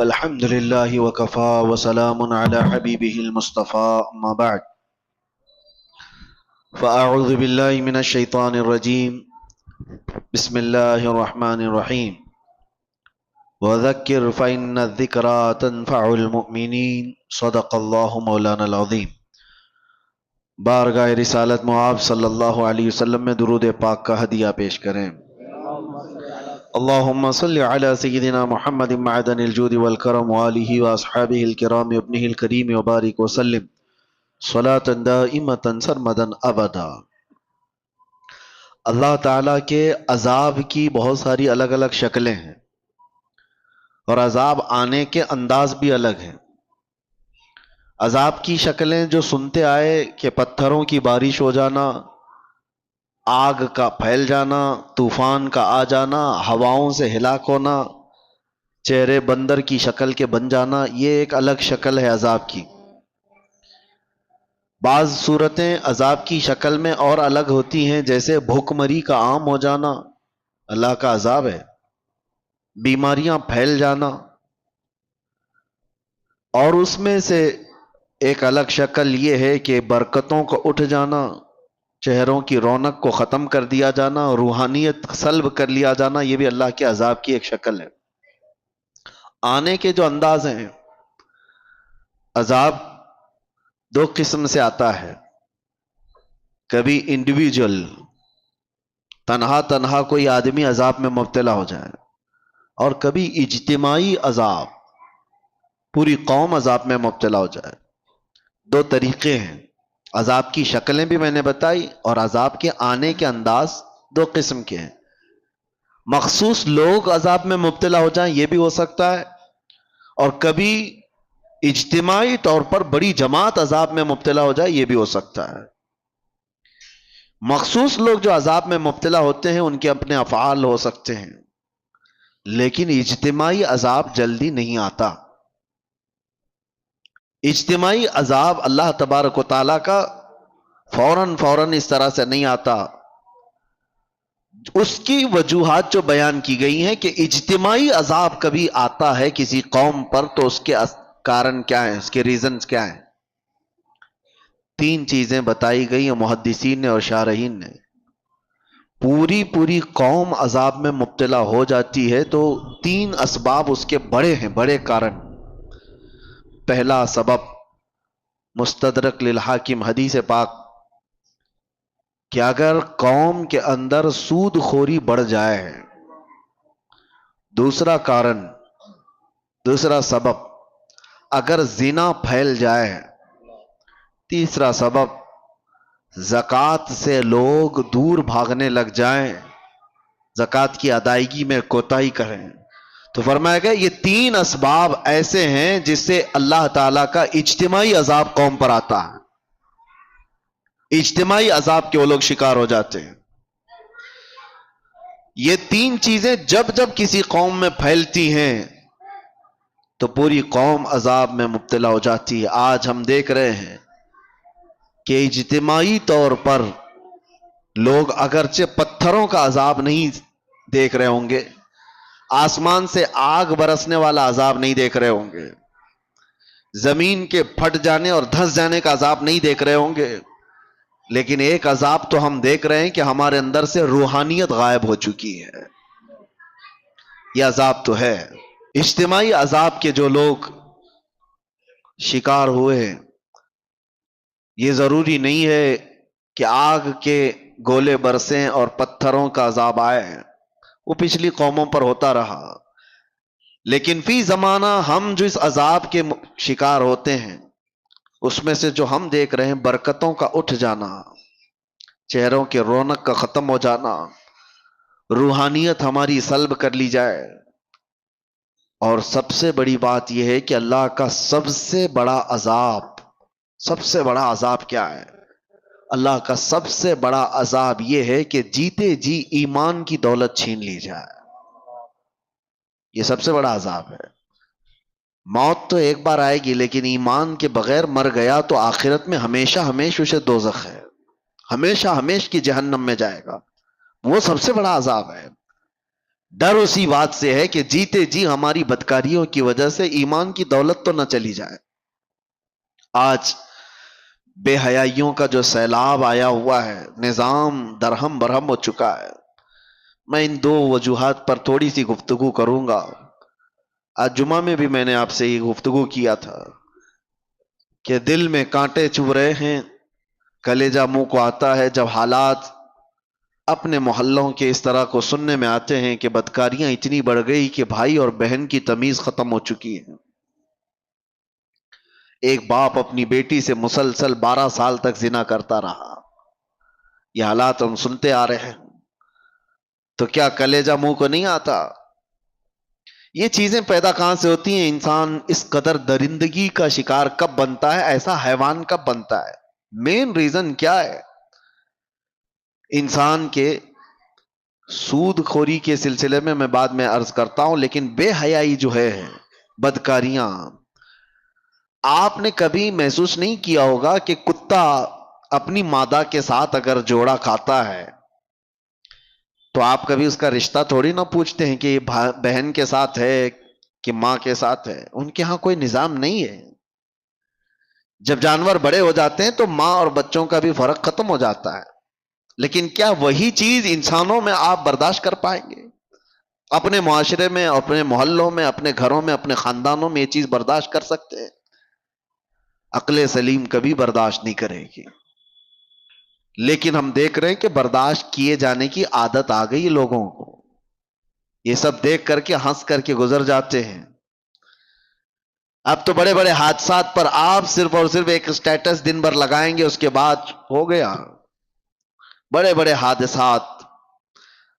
الحمد لله وكفى وسلام على حبيبه المصطفى أما بعد فأعوذ بالله من الشيطان الرجيم بسم الله الرحمن الرحيم وذكر فإن الذكرى تنفع المؤمنين صدق الله مولانا العظيم۔ بارگاہ رسالت معاب صلی اللہ علیہ وسلم میں درود پاک کا ہدیہ پیش کریں۔ اللہم صلی علی سیدنا محمد معدن الجود والکرم وآلہ واصحابہ الکرام ابنہ الکریم وبارک وسلم صلاة دائمتا سرمدا ابدا۔ اللہ تعالیٰ کے عذاب کی بہت ساری الگ الگ شکلیں ہیں اور عذاب آنے کے انداز بھی الگ ہیں۔ عذاب کی شکلیں جو سنتے آئے کہ پتھروں کی بارش ہو جانا، آگ کا پھیل جانا، طوفان کا آ جانا، ہواؤں سے ہلاک ہونا، چہرے بندر کی شکل کے بن جانا، یہ ایک الگ شکل ہے عذاب کی۔ بعض صورتیں عذاب کی شکل میں اور الگ ہوتی ہیں، جیسے بھوک مری کا عام ہو جانا اللہ کا عذاب ہے، بیماریاں پھیل جانا، اور اس میں سے ایک الگ شکل یہ ہے کہ برکتوں کو اٹھ جانا، چہروں کی رونق کو ختم کر دیا جانا، روحانیت سلب کر لیا جانا، یہ بھی اللہ کے عذاب کی ایک شکل ہے۔ آنے کے جو انداز ہیں، عذاب دو قسم سے آتا ہے۔ کبھی انڈیویجول تنہا کوئی آدمی عذاب میں مبتلا ہو جائے، اور کبھی اجتماعی عذاب، پوری قوم عذاب میں مبتلا ہو جائے۔ دو طریقے ہیں، عذاب کی شکلیں بھی میں نے بتائی، اور عذاب کے آنے کے انداز دو قسم کے ہیں۔ مخصوص لوگ عذاب میں مبتلا ہو جائیں یہ بھی ہو سکتا ہے، اور کبھی اجتماعی طور پر بڑی جماعت عذاب میں مبتلا ہو جائے یہ بھی ہو سکتا ہے۔ مخصوص لوگ جو عذاب میں مبتلا ہوتے ہیں ان کے اپنے افعال ہو سکتے ہیں، لیکن اجتماعی عذاب جلدی نہیں آتا۔ اجتماعی عذاب اللہ تبارک و تعالیٰ کا فوراً اس طرح سے نہیں آتا۔ اس کی وجوہات جو بیان کی گئی ہیں کہ اجتماعی عذاب کبھی آتا ہے کسی قوم پر، تو اس کے کارن کیا ہیں، اس کے ریزنز کیا ہیں؟ تین چیزیں بتائی گئی ہیں محدثین نے اور شارحین نے۔ پوری قوم عذاب میں مبتلا ہو جاتی ہے تو تین اسباب اس کے بڑے ہیں، بڑے کارن۔ پہلا سبب مستدرک للحاکم حدیث پاک کہ اگر قوم کے اندر سود خوری بڑھ جائے، دوسرا کارن، دوسرا سبب اگر زنا پھیل جائے، تیسرا سبب زکوٰۃ سے لوگ دور بھاگنے لگ جائیں، زکوٰۃ کی ادائیگی میں کوتاہی کریں، تو فرمایا گیا یہ تین اسباب ایسے ہیں جس سے اللہ تعالیٰ کا اجتماعی عذاب قوم پر آتا ہے، اجتماعی عذاب کے وہ لوگ شکار ہو جاتے ہیں۔ یہ تین چیزیں جب کسی قوم میں پھیلتی ہیں تو پوری قوم عذاب میں مبتلا ہو جاتی ہے۔ آج ہم دیکھ رہے ہیں کہ اجتماعی طور پر لوگ اگرچہ پتھروں کا عذاب نہیں دیکھ رہے ہوں گے، آسمان سے آگ برسنے والا عذاب نہیں دیکھ رہے ہوں گے، زمین کے پھٹ جانے اور دھنس جانے کا عذاب نہیں دیکھ رہے ہوں گے، لیکن ایک عذاب تو ہم دیکھ رہے ہیں کہ ہمارے اندر سے روحانیت غائب ہو چکی ہے۔ یہ عذاب تو ہے۔ اجتماعی عذاب کے جو لوگ شکار ہوئے ہیں، یہ ضروری نہیں ہے کہ آگ کے گولے برسیں اور پتھروں کا عذاب آئے، وہ پچھلی قوموں پر ہوتا رہا، لیکن فی زمانہ ہم جو اس عذاب کے شکار ہوتے ہیں اس میں سے جو ہم دیکھ رہے ہیں برکتوں کا اٹھ جانا، چہروں کے رونق کا ختم ہو جانا، روحانیت ہماری سلب کر لی جائے، اور سب سے بڑی بات یہ ہے کہ اللہ کا سب سے بڑا عذاب کیا ہے؟ اللہ کا سب سے بڑا عذاب یہ ہے کہ جیتے جی ایمان کی دولت چھین لی جائے۔ یہ سب سے بڑا عذاب ہے۔ موت تو ایک بار آئے گی، لیکن ایمان کے بغیر مر گیا تو آخرت میں ہمیشہ اسے دوزخ ہے، ہمیشہ کی جہنم میں جائے گا، وہ سب سے بڑا عذاب ہے۔ ڈر اسی بات سے ہے کہ جیتے جی ہماری بدکاریوں کی وجہ سے ایمان کی دولت تو نہ چلی جائے. آج بے حیائیوں کا جو سیلاب آیا ہوا ہے، نظام درہم برہم ہو چکا ہے. میں ان دو وجوہات پر تھوڑی سی گفتگو کروں گا. آج جمعہ میں بھی میں نے آپ سے یہ گفتگو کیا تھا کہ دل میں کانٹے چبھ رہے ہیں، کلیجہ منہ کو آتا ہے جب حالات اپنے محلوں کے اس طرح کو سننے میں آتے ہیں کہ بدکاریاں اتنی بڑھ گئی کہ بھائی اور بہن کی تمیز ختم ہو چکی ہے. ایک باپ اپنی بیٹی سے مسلسل 12 سال تک زنا کرتا رہا. یہ حالات ہم سنتے آ رہے ہیں، تو کیا کلیجہ منہ کو نہیں آتا؟ یہ چیزیں پیدا کہاں سے ہوتی ہیں؟ انسان اس قدر درندگی کا شکار کب بنتا ہے؟ ایسا حیوان کب بنتا ہے؟ مین ریزن کیا ہے؟ انسان کے سود خوری کے سلسلے میں بعد میں عرض کرتا ہوں، لیکن بے حیائی جو ہے، بدکاریاں، آپ نے کبھی محسوس نہیں کیا ہوگا کہ کتا اپنی مادہ کے ساتھ اگر جوڑا کھاتا ہے تو آپ کبھی اس کا رشتہ تھوڑی نہ پوچھتے ہیں کہ یہ بہن کے ساتھ ہے کہ ماں کے ساتھ ہے. ان کے ہاں کوئی نظام نہیں ہے. جب جانور بڑے ہو جاتے ہیں تو ماں اور بچوں کا بھی فرق ختم ہو جاتا ہے. لیکن کیا وہی چیز انسانوں میں آپ برداشت کر پائیں گے؟ اپنے معاشرے میں، اپنے محلوں میں، اپنے گھروں میں، اپنے خاندانوں میں یہ چیز برداشت کر سکتے ہیں؟ عقل سلیم کبھی برداشت نہیں کرے گی. لیکن ہم دیکھ رہے ہیں کہ برداشت کیے جانے کی عادت آ گئی لوگوں کو. یہ سب دیکھ کر کے ہنس کر کے گزر جاتے ہیں. اب تو بڑے بڑے حادثات پر آپ صرف اور صرف ایک سٹیٹس دن بھر لگائیں گے، اس کے بعد ہو گیا. بڑے بڑے حادثات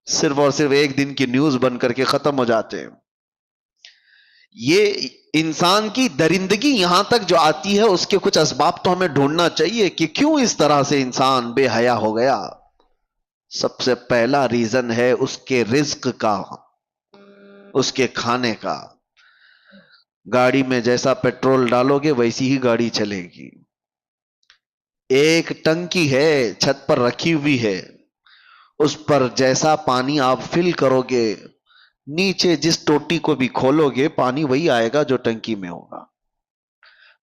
صرف اور صرف ایک دن کی نیوز بن کر کے ختم ہو جاتے ہیں. یہ انسان کی درندگی یہاں تک جو آتی ہے، اس کے کچھ اسباب تو ہمیں ڈھونڈنا چاہیے کہ کیوں اس طرح سے انسان بے حیا ہو گیا. سب سے پہلا ریزن ہے اس کے رزق کا، اس کے کھانے کا. گاڑی میں جیسا پیٹرول ڈالو گے ویسی ہی گاڑی چلے گی. ایک ٹنکی ہے چھت پر رکھی ہوئی ہے، اس پر جیسا پانی آپ فل کرو گے، نیچے جس ٹوٹی کو بھی کھولو گے پانی وہی آئے گا جو ٹنکی میں ہوگا.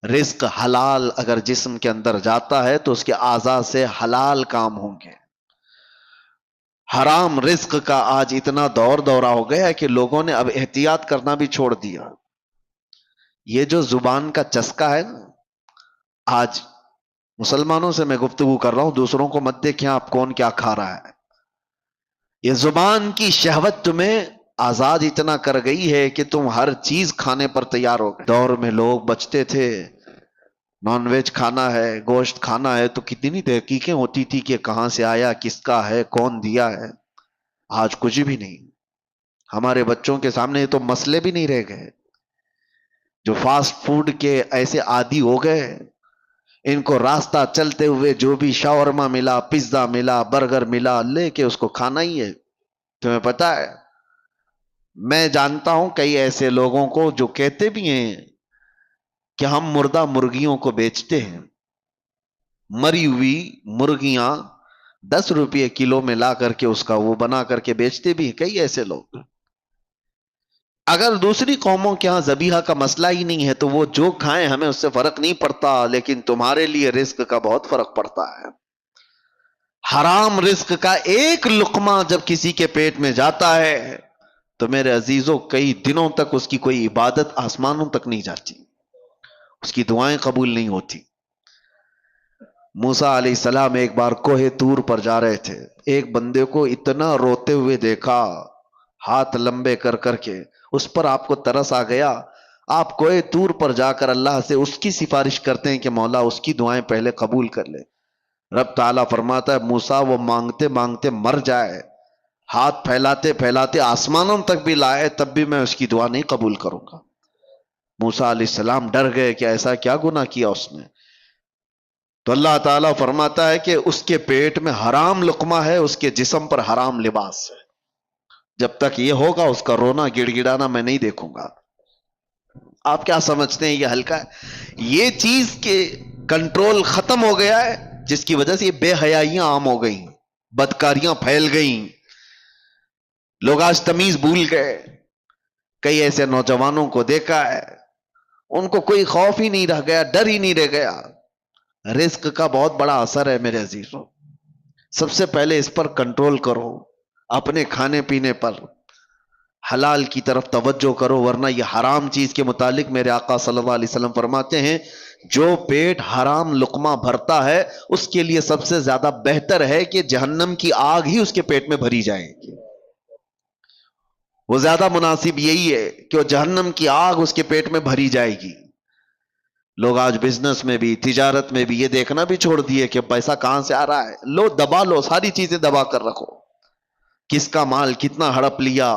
رزق حلال اگر جسم کے اندر جاتا ہے تو اس کے اعضاء سے حلال کام ہوں گے. حرام رزق کا آج اتنا دورہ ہو گیا ہے کہ لوگوں نے اب احتیاط کرنا بھی چھوڑ دیا. یہ جو زبان کا چسکا ہے نا، آج مسلمانوں سے میں گفتگو کر رہا ہوں، دوسروں کو مت دیکھیں آپ کون کیا کھا رہا ہے. یہ زبان کی شہوت تمہیں آزاد اتنا کر گئی ہے کہ تم ہر چیز کھانے پر تیار ہو گئے. دور میں لوگ بچتے تھے، نان ویج کھانا ہے، گوشت کھانا ہے تو کتنی تحقیقیں ہوتی تھی کہ کہاں سے آیا، کس کا ہے، کون دیا ہے. آج کچھ بھی نہیں. ہمارے بچوں کے سامنے تو مسئلے بھی نہیں رہ گئے. جو فاسٹ فوڈ کے ایسے عادی ہو گئے، ان کو راستہ چلتے ہوئے جو بھی شاورما ملا، پیزا ملا، برگر ملا، لے کے اس کو کھانا ہی ہے. تمہیں پتا ہے، میں جانتا ہوں کئی ایسے لوگوں کو جو کہتے بھی ہیں کہ ہم مردہ مرغیوں کو بیچتے ہیں. مری ہوئی مرغیاں 10 روپے کلو میں لا کر کے اس کا وہ بنا کر کے بیچتے بھی ہیں کئی ایسے لوگ. اگر دوسری قوموں کے ہاں ذبیحہ کا مسئلہ ہی نہیں ہے تو وہ جو کھائیں ہمیں اس سے فرق نہیں پڑتا، لیکن تمہارے لیے رزق کا بہت فرق پڑتا ہے. حرام رزق کا ایک لقمہ جب کسی کے پیٹ میں جاتا ہے تو میرے عزیزوں کئی دنوں تک اس کی کوئی عبادت آسمانوں تک نہیں جاتی، اس کی دعائیں قبول نہیں ہوتی. موسیٰ علیہ السلام ایک بار کوہ طور پر جا رہے تھے، ایک بندے کو اتنا روتے ہوئے دیکھا، ہاتھ لمبے کر کر کے. اس پر آپ کو ترس آ گیا. آپ کوہ طور پر جا کر اللہ سے اس کی سفارش کرتے ہیں کہ مولا اس کی دعائیں پہلے قبول کر لے. رب تعالیٰ فرماتا ہے موسیٰ وہ مانگتے مانگتے مر جائے، ہاتھ پھیلاتے پھیلاتے آسمانوں تک بھی لائے، تب بھی میں اس کی دعا نہیں قبول کروں گا. موسیٰ علیہ السلام ڈر گئے کہ ایسا کیا گناہ کیا اس نے. تو اللہ تعالیٰ فرماتا ہے کہ اس کے پیٹ میں حرام لقمہ ہے، اس کے جسم پر حرام لباس ہے. جب تک یہ ہوگا اس کا رونا گڑ گڑانا میں نہیں دیکھوں گا. آپ کیا سمجھتے ہیں یہ ہلکا ہے؟ یہ چیز کے کنٹرول ختم ہو گیا ہے، جس کی وجہ سے یہ بے حیائیاں عام ہو گئیں، بدکاریاں پھیل گئیں. لوگ آج تمیز بھول گئے. کئی ایسے نوجوانوں کو دیکھا ہے, ان کو کوئی خوف ہی نہیں رہ گیا, ڈر ہی نہیں رہ گیا. رزق کا بہت بڑا اثر ہے میرے عزیزوں. سب سے پہلے اس پر کنٹرول کرو, اپنے کھانے پینے پر حلال کی طرف توجہ کرو, ورنہ یہ حرام چیز کے متعلق میرے آقا صلی اللہ علیہ وسلم فرماتے ہیں, جو پیٹ حرام لقمہ بھرتا ہے اس کے لیے سب سے زیادہ بہتر ہے کہ جہنم کی آگ ہی اس کے پیٹ میں بھری جائے گی. وہ زیادہ مناسب یہی ہے کہ وہ جہنم کی آگ اس کے پیٹ میں بھری جائے گی. لوگ آج بزنس میں بھی, تجارت میں بھی یہ دیکھنا بھی چھوڑ دیے کہ پیسہ کہاں سے آ رہا ہے. لو دبا لو, ساری چیزیں دبا کر رکھو. کس کا مال کتنا ہڑپ لیا,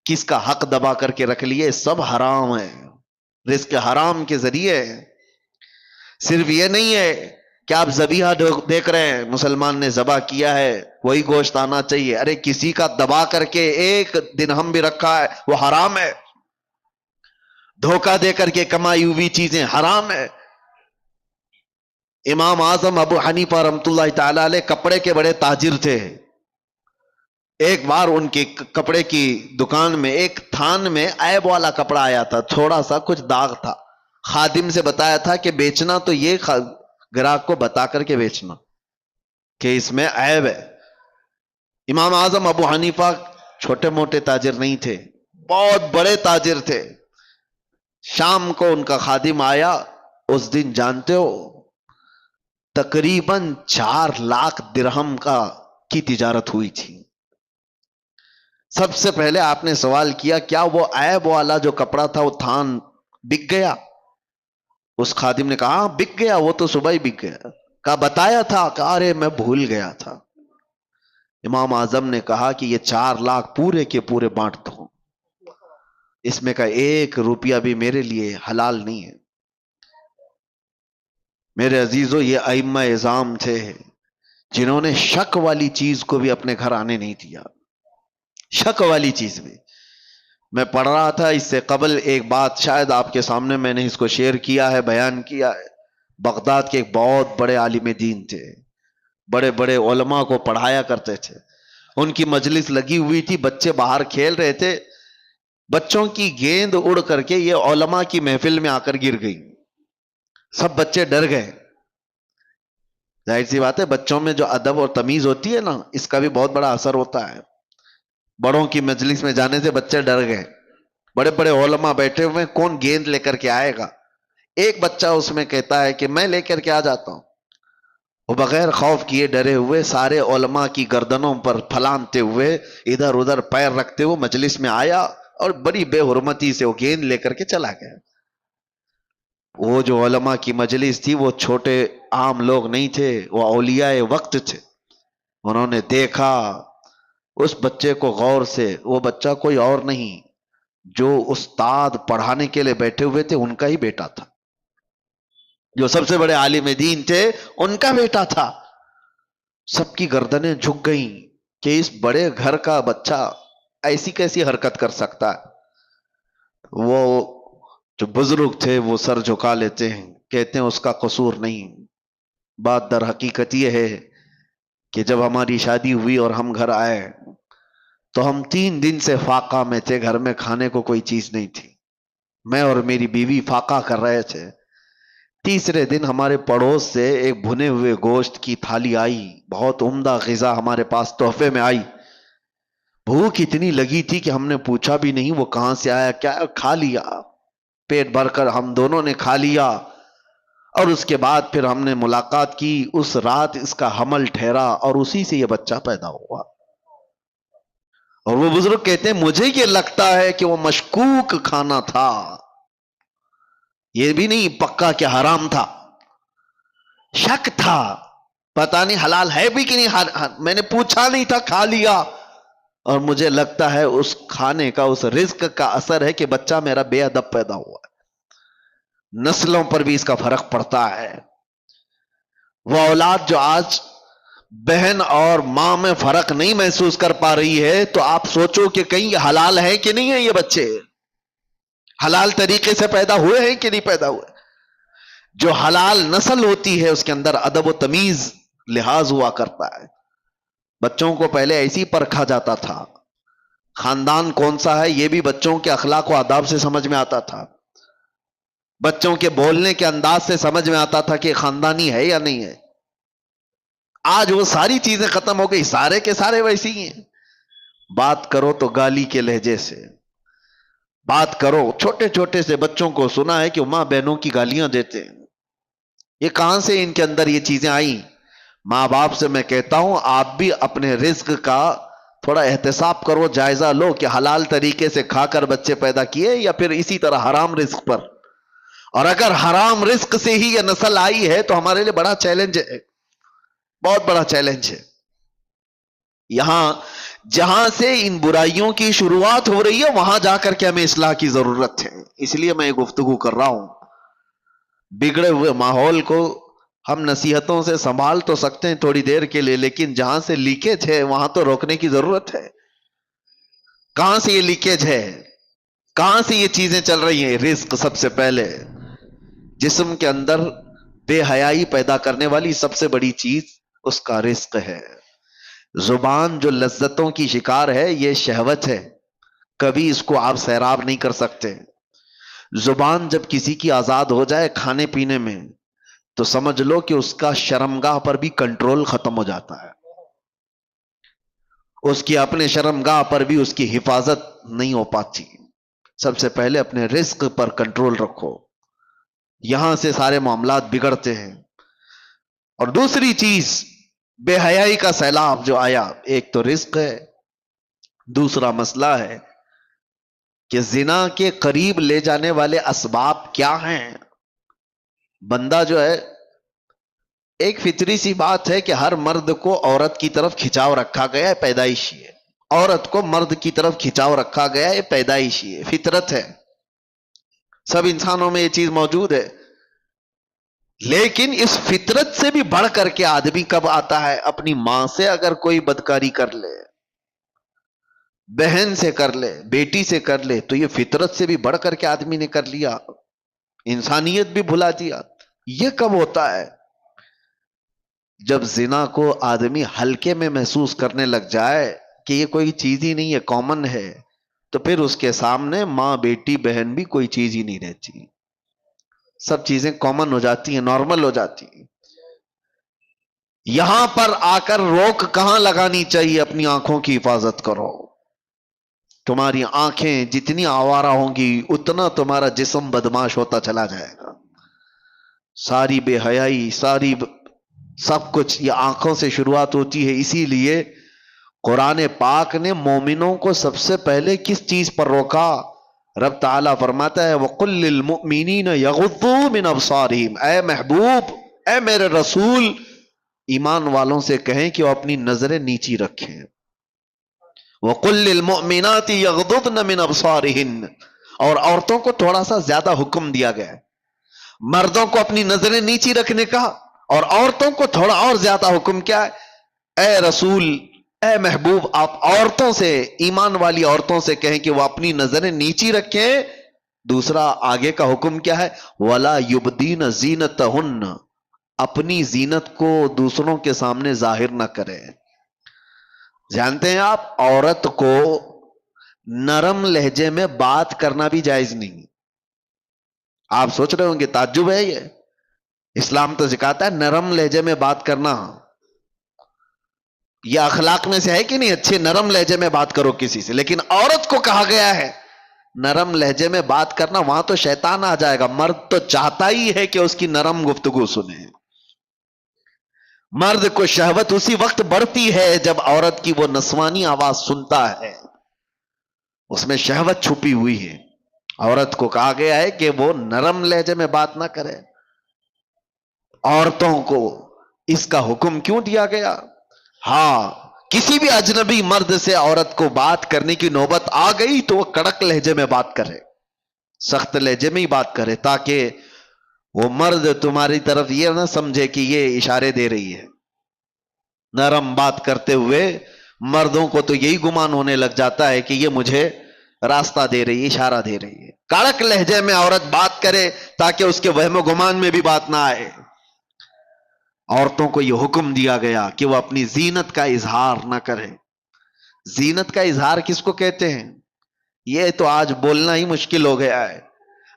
کس کا حق دبا کر کے رکھ لیے, سب حرام ہے. رزق حرام کے ذریعے. صرف یہ نہیں ہے کہ آپ ذبیحہ دیکھ رہے ہیں, مسلمان نے ذبح کیا ہے وہی گوشت آنا چاہیے. ارے کسی کا دبا کر کے ایک درہم بھی رکھا ہے وہ حرام ہے. دھوکہ دے کر کے کمائی ہوئی چیزیں حرام ہے. امام اعظم ابو حنیفہ رحمۃ اللہ تعالی علیہ کپڑے کے بڑے تاجر تھے. ایک بار ان کی کپڑے کی دکان میں ایک تھان میں عیب والا کپڑا آیا تھا, تھوڑا سا کچھ داغ تھا. خادم سے بتایا تھا کہ بیچنا تو یہ گراہک کو بتا کر کے بیچنا کہ اس میں عیب ہے. امام اعظم ابو حنیفہ چھوٹے موٹے تاجر نہیں تھے, بہت بڑے تاجر تھے. شام کو ان کا خادم آیا. اس دن جانتے ہو تقریباً 4 لاکھ درہم کی تجارت ہوئی تھی. سب سے پہلے آپ نے سوال کیا کیا وہ عیب والا جو کپڑا تھا وہ تھان بک گیا؟ اس خادم نے کہا بک گیا, وہ تو صبح ہی بک گیا. کہا بتایا تھا؟ کہا ارے میں بھول گیا تھا. امام اعظم نے کہا کہ یہ 4 لاکھ پورے کے پورے بانٹ دو, اس میں کا 1 روپیہ بھی میرے لیے حلال نہیں ہے. میرے عزیزو, یہ ائمہ اعظام تھے جنہوں نے شک والی چیز کو بھی اپنے گھر آنے نہیں دیا. شک والی چیز بھی. میں پڑھ رہا تھا اس سے قبل ایک بات, شاید آپ کے سامنے میں نے اس کو شیئر کیا ہے, بیان کیا ہے. بغداد کے ایک بہت بڑے عالم دین تھے, بڑے بڑے علماء کو پڑھایا کرتے تھے. ان کی مجلس لگی ہوئی تھی, بچے باہر کھیل رہے تھے. بچوں کی گیند اڑ کر کے یہ علماء کی محفل میں آ کر گر گئی. سب بچے ڈر گئے. ظاہر سی بات ہے, بچوں میں جو ادب اور تمیز ہوتی ہے نا, اس کا بھی بہت بڑا اثر ہوتا ہے. بڑوں کی مجلس میں جانے سے بچے ڈر گئے. بڑے بڑے علماء بیٹھے ہوئے, کون گیند لے کر کے آئے گا؟ ایک بچہ اس میں کہتا ہے کہ میں لے کر کے آ جاتا ہوں. وہ بغیر خوف کیے ڈرے ہوئے سارے علماء کی گردنوں پر پھلانتے ہوئے ادھر ادھر پیر رکھتے ہوئے مجلس میں آیا اور بڑی بے حرمتی سے وہ گیند لے کر کے چلا گیا. وہ جو علماء کی مجلس تھی وہ چھوٹے عام لوگ نہیں تھے, وہ اولیاء وقت تھے. انہوں نے دیکھا اس بچے کو غور سے. وہ بچہ کوئی اور نہیں, جو استاد پڑھانے کے لیے بیٹھے ہوئے تھے ان کا ہی بیٹا تھا. جو سب سے بڑے عالم دین تھے ان کا بیٹا تھا. سب کی گردنیں جھک گئیں کہ اس بڑے گھر کا بچہ ایسی کیسی حرکت کر سکتا ہے. وہ جو بزرگ تھے وہ سر جھکا لیتے ہیں, کہتے ہیں اس کا قصور نہیں. بات در حقیقت یہ ہے کہ جب ہماری شادی ہوئی اور ہم گھر آئے تو ہم 3 دن سے فاقہ میں تھے, گھر میں کھانے کو کوئی چیز نہیں تھی. میں اور میری بیوی فاقہ کر رہے تھے. تیسرے دن ہمارے پڑوس سے ایک بھنے ہوئے گوشت کی تھالی آئی, بہت عمدہ غذا ہمارے پاس تحفے میں آئی. بھوک اتنی لگی تھی کہ ہم نے پوچھا بھی نہیں وہ کہاں سے آیا, کیا کھا لیا. پیٹ بھر کر ہم دونوں نے کھا لیا. اور اس کے بعد پھر ہم نے ملاقات کی. اس رات اس کا حمل ٹھہرا اور اسی سے یہ بچہ پیدا ہوا. اور وہ بزرگ کہتے ہیں مجھے یہ لگتا ہے کہ وہ مشکوک کھانا تھا, یہ بھی نہیں پکا کہ حرام تھا, شک تھا. پتہ نہیں حلال ہے بھی کہ نہیں, میں نے پوچھا نہیں تھا, کھا لیا. اور مجھے لگتا ہے اس کھانے کا, اس رزق کا اثر ہے کہ بچہ میرا بے ادب پیدا ہوا. نسلوں پر بھی اس کا فرق پڑتا ہے. وہ اولاد جو آج بہن اور ماں میں فرق نہیں محسوس کر پا رہی ہے, تو آپ سوچو کہ کہیں یہ حلال ہے کہ نہیں ہے. یہ بچے حلال طریقے سے پیدا ہوئے ہیں کہ نہیں پیدا ہوئے. جو حلال نسل ہوتی ہے اس کے اندر ادب و تمیز لحاظ ہوا کرتا ہے. بچوں کو پہلے ایسی پرکھا جاتا تھا, خاندان کون سا ہے یہ بھی بچوں کے اخلاق و آداب سے سمجھ میں آتا تھا، بچوں کے بولنے کے انداز سے سمجھ میں آتا تھا کہ خاندانی ہے یا نہیں ہے۔ آج وہ ساری چیزیں ختم ہو گئی، سارے کے سارے ویسے ہی ہیں۔ بات کرو تو گالی کے لہجے سے بات کرو، چھوٹے چھوٹے سے بچوں کو سنا ہے کہ ماں بہنوں کی گالیاں دیتے ہیں۔ یہ کہاں سے ان کے اندر یہ چیزیں آئیں؟ ماں باپ سے میں کہتا ہوں آپ بھی اپنے رزق کا تھوڑا احتساب کرو، جائزہ لو کہ حلال طریقے سے کھا کر بچے پیدا کیے یا پھر اسی طرح حرام رزق پر۔ اور اگر حرام رزق سے ہی یہ نسل آئی ہے تو ہمارے لیے بڑا چیلنج ہے، بہت بڑا چیلنج ہے۔ یہاں جہاں سے ان برائیوں کی شروعات ہو رہی ہے وہاں جا کر کے ہمیں اصلاح کی ضرورت ہے۔ اس لیے میں یہ گفتگو کر رہا ہوں۔ بگڑے ہوئے ماحول کو ہم نصیحتوں سے سنبھال تو سکتے ہیں تھوڑی دیر کے لیے، لیکن جہاں سے لیکیج ہے وہاں تو روکنے کی ضرورت ہے۔ کہاں سے یہ لیکیج ہے؟ کہاں سے یہ چیزیں چل رہی ہیں؟ رزق سب سے پہلے جسم کے اندر بے حیائی پیدا کرنے والی سب سے بڑی چیز اس کا رزق ہے۔ زبان جو لذتوں کی شکار ہے یہ شہوت ہے، کبھی اس کو آپ سیراب نہیں کر سکتے۔ زبان جب کسی کی آزاد ہو جائے کھانے پینے میں تو سمجھ لو کہ اس کا شرمگاہ پر بھی کنٹرول ختم ہو جاتا ہے، اس کی اپنے شرمگاہ پر بھی اس کی حفاظت نہیں ہو پاتی۔ سب سے پہلے اپنے رزق پر کنٹرول رکھو، یہاں سے سارے معاملات بگڑتے ہیں۔ اور دوسری چیز بے حیائی کا سیلاب جو آیا، ایک تو رزق ہے، دوسرا مسئلہ ہے کہ زنا کے قریب لے جانے والے اسباب کیا ہیں۔ بندہ جو ہے، ایک فطری سی بات ہے کہ ہر مرد کو عورت کی طرف کھچاؤ رکھا گیا ہے، پیدائشی ہے۔ عورت کو مرد کی طرف کھچاؤ رکھا گیا ہے، پیدائشی ہے، فطرت ہے، سب انسانوں میں یہ چیز موجود ہے۔ لیکن اس فطرت سے بھی بڑھ کر کے آدمی کب آتا ہے؟ اپنی ماں سے اگر کوئی بدکاری کر لے، بہن سے کر لے، بیٹی سے کر لے، تو یہ فطرت سے بھی بڑھ کر کے آدمی نے کر لیا، انسانیت بھی بھلا دیا۔ یہ کب ہوتا ہے؟ جب زنا کو آدمی ہلکے میں محسوس کرنے لگ جائے کہ یہ کوئی چیز ہی نہیں ہے، کامن ہے، تو پھر اس کے سامنے ماں بیٹی بہن بھی کوئی چیز ہی نہیں رہتی، سب چیزیں کامن ہو جاتی ہیں، نارمل ہو جاتی ہیں۔ یہاں پر آ کر روک کہاں لگانی چاہیے؟ اپنی آنکھوں کی حفاظت کرو۔ تمہاری آنکھیں جتنی آوارہ ہوں گی اتنا تمہارا جسم بدماش ہوتا چلا جائے گا۔ ساری بے حیائی، سب کچھ یہ آنکھوں سے شروعات ہوتی ہے۔ اسی لیے قرآن پاک نے مومنوں کو سب سے پہلے کس چیز پر روکا؟ رب تعالیٰ فرماتا ہے وَقُلْ لِلْمُؤْمِنِينَ يَغُضُّوا مِنْ أَبْصَارِهِمْ، اے محبوب، اے میرے رسول، ایمان والوں سے کہیں کہ وہ اپنی نظریں نیچی رکھیں۔ وَقُلْ لِلْمُؤْمِنَاتِ يَغْضُضْنَ مِنْ أَبْصَارِهِنْ، اور عورتوں کو تھوڑا سا زیادہ حکم دیا گیا ہے، مردوں کو اپنی نظریں نیچی رکھنے کا، اور عورتوں کو تھوڑا اور زیادہ حکم کیا ہے؟ اے رسول، اے محبوب، آپ عورتوں سے، ایمان والی عورتوں سے کہیں کہ وہ اپنی نظریں نیچی رکھیں۔ دوسرا آگے کا حکم کیا ہے؟ وَلَا يُبْدِينَ زِينَتَهُنَّ، اپنی زینت کو دوسروں کے سامنے ظاہر نہ کریں۔ جانتے ہیں آپ، عورت کو نرم لہجے میں بات کرنا بھی جائز نہیں۔ آپ سوچ رہے ہوں گے تعجب ہے یہ، اسلام تو سکھاتا ہے نرم لہجے میں بات کرنا، یہ اخلاق میں سے ہے کہ نہیں؟ اچھے نرم لہجے میں بات کرو کسی سے، لیکن عورت کو کہا گیا ہے نرم لہجے میں بات کرنا، وہاں تو شیطان آ جائے گا۔ مرد تو چاہتا ہی ہے کہ اس کی نرم گفتگو سنے، مرد کو شہوت اسی وقت بڑھتی ہے جب عورت کی وہ نسوانی آواز سنتا ہے، اس میں شہوت چھپی ہوئی ہے۔ عورت کو کہا گیا ہے کہ وہ نرم لہجے میں بات نہ کرے۔ عورتوں کو اس کا حکم کیوں دیا گیا؟ ہاں، کسی بھی اجنبی مرد سے عورت کو بات کرنے کی نوبت آ گئی تو وہ کڑک لہجے میں بات کرے، سخت لہجے میں ہی بات کرے، تاکہ وہ مرد تمہاری طرف یہ نہ سمجھے کہ یہ اشارے دے رہی ہے۔ نرم بات کرتے ہوئے مردوں کو تو یہی گمان ہونے لگ جاتا ہے کہ یہ مجھے راستہ دے رہی ہے، اشارہ دے رہی ہے۔ کڑک لہجے میں عورت بات کرے تاکہ اس کے وہم و گمان میں بھی بات نہ آئے۔ عورتوں کو یہ حکم دیا گیا کہ وہ اپنی زینت کا اظہار نہ کرے۔ زینت کا اظہار کس کو کہتے ہیں؟ یہ تو آج بولنا ہی مشکل ہو گیا ہے۔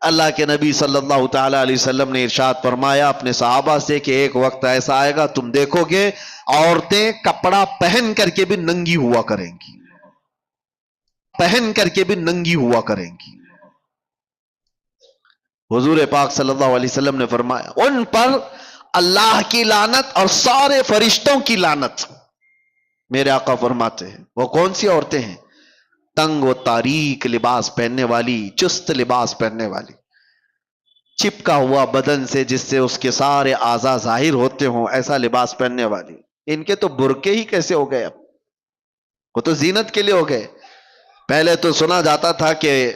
اللہ کے نبی صلی اللہ تعالی علیہ وسلم نے ارشاد فرمایا اپنے صحابہ سے کہ ایک وقت ایسا آئے گا تم دیکھو گے عورتیں کپڑا پہن کر کے بھی ننگی ہوا کریں گی، پہن کر کے بھی ننگی ہوا کریں گی۔ حضور پاک صلی اللہ علیہ وسلم نے فرمایا ان پر اللہ کی لعنت اور سارے فرشتوں کی لعنت۔ میرے آقا فرماتے ہیں وہ کون سی عورتیں ہیں؟ تنگ و تاریک لباس پہننے والی، چست لباس پہننے والی، چپکا ہوا بدن سے جس سے اس کے سارے اعضاء ظاہر ہوتے ہوں ایسا لباس پہننے والی۔ ان کے تو برقعے ہی کیسے ہو گئے؟ اب وہ تو زینت کے لیے ہو گئے۔ پہلے تو سنا جاتا تھا کہ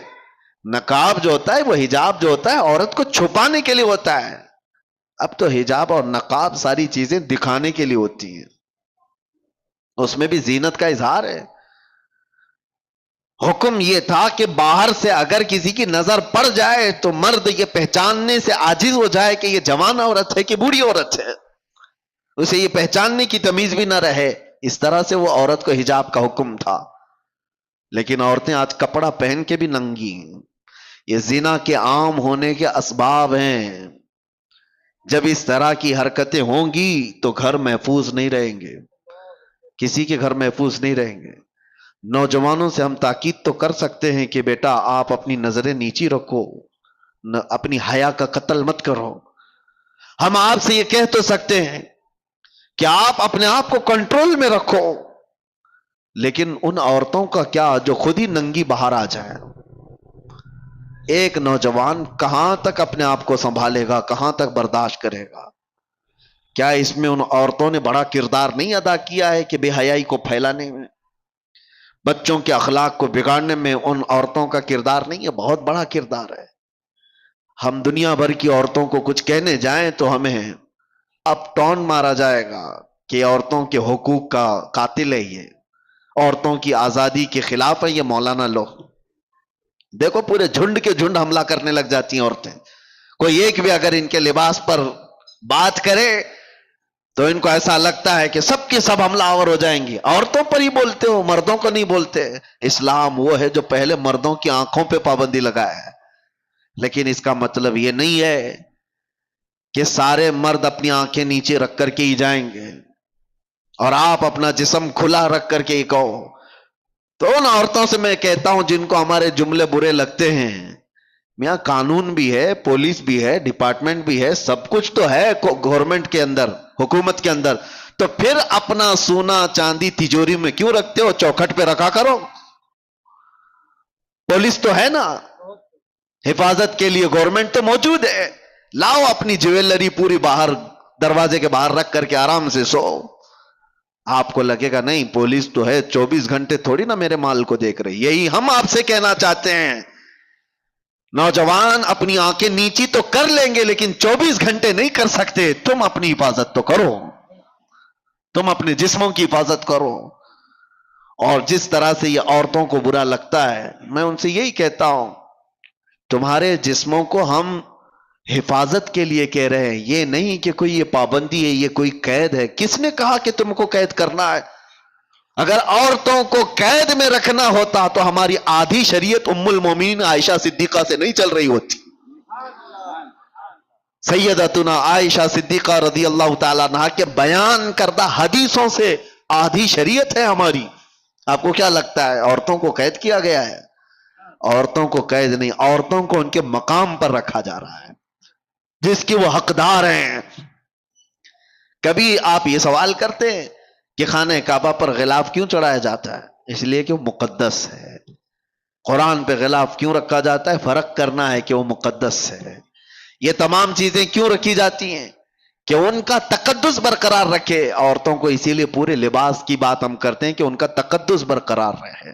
نقاب جو ہوتا ہے وہ حجاب جو ہوتا ہے عورت کو چھپانے کے لیے ہوتا ہے، اب تو حجاب اور نقاب ساری چیزیں دکھانے کے لیے ہوتی ہیں، اس میں بھی زینت کا اظہار ہے۔ حکم یہ تھا کہ باہر سے اگر کسی کی نظر پڑ جائے تو مرد یہ پہچاننے سے عاجز ہو جائے کہ یہ جوان عورت ہے کہ بوڑھی عورت ہے، اسے یہ پہچاننے کی تمیز بھی نہ رہے، اس طرح سے وہ عورت کو حجاب کا حکم تھا۔ لیکن عورتیں آج کپڑا پہن کے بھی ننگی ہیں، یہ زنا کے عام ہونے کے اسباب ہیں۔ جب اس طرح کی حرکتیں ہوں گی تو گھر محفوظ نہیں رہیں گے، کسی کے گھر محفوظ نہیں رہیں گے۔ نوجوانوں سے ہم تاکید تو کر سکتے ہیں کہ بیٹا آپ اپنی نظریں نیچی رکھو، اپنی حیا کا قتل مت کرو۔ ہم آپ سے یہ کہہ تو سکتے ہیں کہ آپ اپنے آپ کو کنٹرول میں رکھو، لیکن ان عورتوں کا کیا جو خود ہی ننگی باہر آ جائیں؟ ایک نوجوان کہاں تک اپنے آپ کو سنبھالے گا، کہاں تک برداشت کرے گا؟ کیا اس میں ان عورتوں نے بڑا کردار نہیں ادا کیا ہے کہ بے حیائی کو پھیلانے میں، بچوں کے اخلاق کو بگاڑنے میں ان عورتوں کا کردار نہیں ہے؟ بہت بڑا کردار ہے۔ ہم دنیا بھر کی عورتوں کو کچھ کہنے جائیں تو ہمیں اب ٹون مارا جائے گا کہ عورتوں کے حقوق کا قاتل ہے، یہ عورتوں کی آزادی کے خلاف ہے یہ مولانا لوگ۔ دیکھو پورے جھنڈ کے جھنڈ حملہ کرنے لگ جاتی ہیں عورتیں، کوئی ایک بھی اگر ان کے لباس پر بات کرے تو ان کو ایسا لگتا ہے کہ سب کے سب حملہ آور ہو جائیں گی۔ عورتوں پر ہی بولتے ہو، مردوں کو نہیں بولتے۔ اسلام وہ ہے جو پہلے مردوں کی آنکھوں پہ پابندی لگایا ہے، لیکن اس کا مطلب یہ نہیں ہے کہ سارے مرد اپنی آنکھیں نیچے رکھ کر کے ہی جائیں گے اور آپ اپنا جسم کھلا رکھ کر کے ہی کہو۔ تو ان عورتوں سے میں کہتا ہوں جن کو ہمارے جملے برے لگتے ہیں، میاں قانون بھی ہے، پولیس بھی ہے، ڈپارٹمنٹ بھی ہے، سب کچھ تو ہے گورنمنٹ کے اندر، حکومت کے اندر، تو پھر اپنا سونا چاندی تجوری میں کیوں رکھتے ہو؟ چوکھٹ پہ رکھا کرو۔ پولیس تو ہے نا، حفاظت کے لیے گورنمنٹ تو موجود ہے، لاؤ اپنی جویلری پوری باہر دروازے کے باہر رکھ کر کے آرام سے سو۔ آپ کو لگے گا نہیں پولیس تو ہے، 24 گھنٹے تھوڑی نا میرے مال کو دیکھ رہی۔ یہی ہم آپ سے کہنا چاہتے ہیں، نوجوان اپنی آنکھیں نیچی تو کر لیں گے لیکن 24 گھنٹے نہیں کر سکتے۔ تم اپنی حفاظت تو کرو، تم اپنے جسموں کی حفاظت کرو۔ اور جس طرح سے یہ عورتوں کو برا لگتا ہے، میں ان سے یہی کہتا ہوں تمہارے جسموں کو ہم حفاظت کے لیے کہہ رہے ہیں، یہ نہیں کہ کوئی یہ پابندی ہے، یہ کوئی قید ہے۔ کس نے کہا کہ تم کو قید کرنا ہے؟ اگر عورتوں کو قید میں رکھنا ہوتا تو ہماری آدھی شریعت ام المومنین عائشہ صدیقہ سے نہیں چل رہی ہوتی۔ سیدتنا عائشہ صدیقہ رضی اللہ تعالیٰ عنہا کے بیان کردہ حدیثوں سے آدھی شریعت ہے ہماری۔ آپ کو کیا لگتا ہے عورتوں کو قید کیا گیا ہے؟ عورتوں کو قید نہیں، عورتوں کو ان کے مقام پر رکھا جا رہا ہے جس کی وہ حقدار ہیں۔ کبھی آپ یہ سوال کرتے ہیں کہ خانہ کعبہ پر غلاف کیوں چڑھایا جاتا ہے؟ اس لیے کہ وہ مقدس ہے۔ قرآن پہ غلاف کیوں رکھا جاتا ہے؟ فرق کرنا ہے کہ وہ مقدس ہے۔ یہ تمام چیزیں کیوں رکھی جاتی ہیں؟ کہ ان کا تقدس برقرار رکھے۔ عورتوں کو اسی لیے پورے لباس کی بات ہم کرتے ہیں کہ ان کا تقدس برقرار رہے۔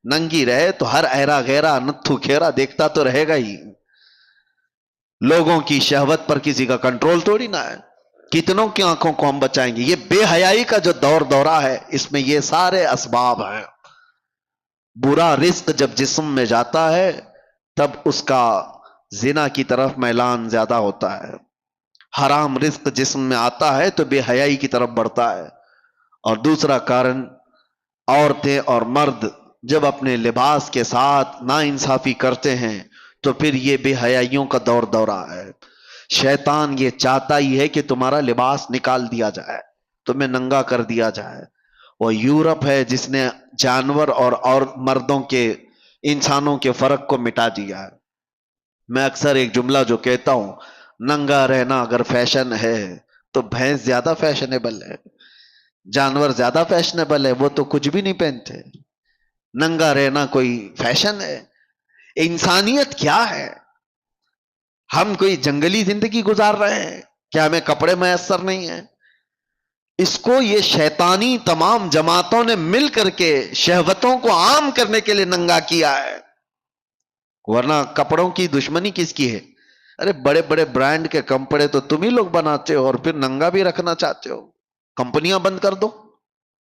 ننگی رہے تو ہر ایرا غیرہ نتھو کھیرا دیکھتا تو رہے گا ہی۔ لوگوں کی شہوت پر کسی کا کنٹرول تھوڑی نہ ہے، کتنوں کی آنکھوں کو ہم بچائیں گے؟ یہ بے حیائی کا جو دور دورہ ہے اس میں یہ سارے اسباب ہیں۔ برا رزق جب جسم میں جاتا ہے تب اس کا زنا کی طرف میلان زیادہ ہوتا ہے، حرام رزق جسم میں آتا ہے تو بے حیائی کی طرف بڑھتا ہے۔ اور دوسرا کارن عورتیں اور مرد جب اپنے لباس کے ساتھ ناانصافی کرتے ہیں تو پھر یہ بے حیائیوں کا دور دورہ ہے. شیطان یہ چاہتا ہی ہے کہ تمہارا لباس نکال دیا جائے، تمہیں ننگا کر دیا جائے. وہ یورپ ہے جس نے جانور اور مردوں کے، انسانوں کے فرق کو مٹا دیا ہے. میں اکثر ایک جملہ جو کہتا ہوں، ننگا رہنا اگر فیشن ہے تو بھینس زیادہ فیشنیبل ہے، جانور زیادہ فیشنیبل ہے، وہ تو کچھ بھی نہیں پہنتے. ننگا رہنا کوئی فیشن ہے؟ انسانیت کیا ہے؟ ہم کوئی جنگلی زندگی گزار رہے ہیں کیا؟ ہمیں کپڑے میسر نہیں ہیں؟ اس کو یہ شیطانی تمام جماعتوں نے مل کر کے شہوتوں کو عام کرنے کے لیے ننگا کیا ہے. ورنہ کپڑوں کی دشمنی کس کی ہے؟ ارے بڑے بڑے برانڈ کے کپڑے تو تم ہی لوگ بناتے ہو اور پھر ننگا بھی رکھنا چاہتے ہو. کمپنیاں بند کر دو،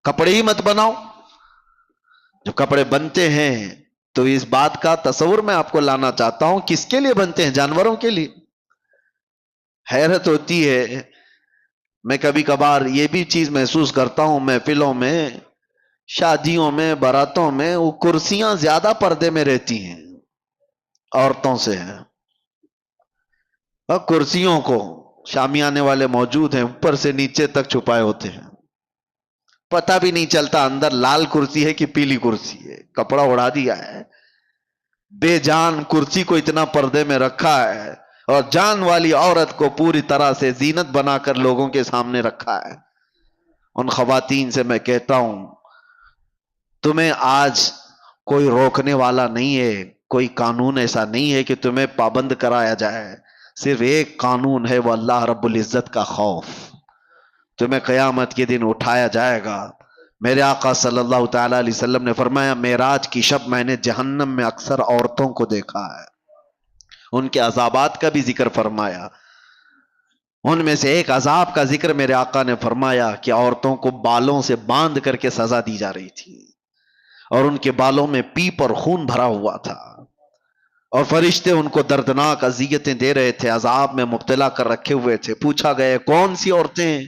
کپڑے ہی مت بناؤ. جو کپڑے بنتے ہیں تو اس بات کا تصور میں آپ کو لانا چاہتا ہوں، کس کے لیے بنتے ہیں؟ جانوروں کے لیے. حیرت ہوتی ہے، میں کبھی کبھار یہ بھی چیز محسوس کرتا ہوں، محفلوں میں، شادیوں میں، باراتوں میں، وہ کرسیاں زیادہ پردے میں رہتی ہیں عورتوں سے ہیں. اور کرسیوں کو شامیانے والے موجود ہیں، اوپر سے نیچے تک چھپائے ہوتے ہیں، پتہ بھی نہیں چلتا اندر لال کرسی ہے کہ پیلی کرسی ہے، کپڑا اڑا دیا ہے. بے جان کرسی کو اتنا پردے میں رکھا ہے اور جان والی عورت کو پوری طرح سے زینت بنا کر لوگوں کے سامنے رکھا ہے. ان خواتین سے میں کہتا ہوں، تمہیں آج کوئی روکنے والا نہیں ہے، کوئی قانون ایسا نہیں ہے کہ تمہیں پابند کرایا جائے. صرف ایک قانون ہے، وہ اللہ رب العزت کا خوف. تمہیں قیامت کے دن اٹھایا جائے گا. میرے آقا صلی اللہ تعالی علیہ وسلم نے فرمایا، معراج کی شب میں نے جہنم میں اکثر عورتوں کو دیکھا ہے. ان کے عذابات کا بھی ذکر فرمایا. ان میں سے ایک عذاب کا ذکر میرے آقا نے فرمایا کہ عورتوں کو بالوں سے باندھ کر کے سزا دی جا رہی تھی اور ان کے بالوں میں پیپ اور خون بھرا ہوا تھا اور فرشتے ان کو دردناک اذیتیں دے رہے تھے، عذاب میں مبتلا کر رکھے ہوئے تھے. پوچھا گیا کون سی عورتیں؟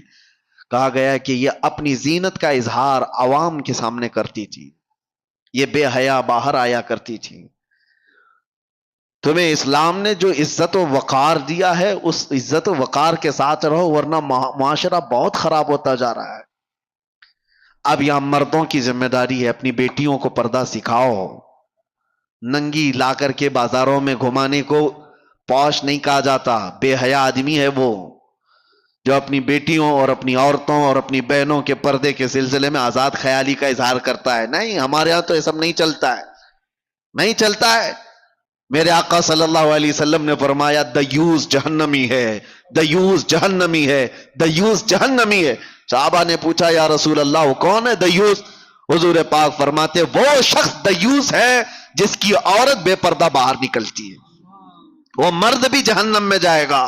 کہا گیا کہ یہ اپنی زینت کا اظہار عوام کے سامنے کرتی تھی، یہ بے حیا باہر آیا کرتی تھی. تمہیں اسلام نے جو عزت و وقار دیا ہے اس عزت و وقار کے ساتھ رہو، ورنہ معاشرہ بہت خراب ہوتا جا رہا ہے. اب یہاں مردوں کی ذمہ داری ہے، اپنی بیٹیوں کو پردہ سکھاؤ. ننگی لا کر کے بازاروں میں گھمانے کو پوش نہیں کہا جاتا. بے حیا آدمی ہے وہ جو اپنی بیٹیوں اور اپنی عورتوں اور اپنی بہنوں کے پردے کے سلسلے میں آزاد خیالی کا اظہار کرتا ہے. نہیں، ہمارے یہاں تو یہ سب نہیں چلتا ہے، نہیں چلتا ہے. میرے آقا صلی اللہ علیہ وسلم نے فرمایا، دیوس جہنمی ہے، دیوس جہنمی ہے، دیوس جہنمی ہے. صحابہ نے پوچھا یا رسول اللہ وہ کون ہے دیوس؟ حضور پاک فرماتے وہ شخص دیوس ہے جس کی عورت بے پردہ باہر نکلتی ہے. وہ مرد بھی جہنم میں جائے گا.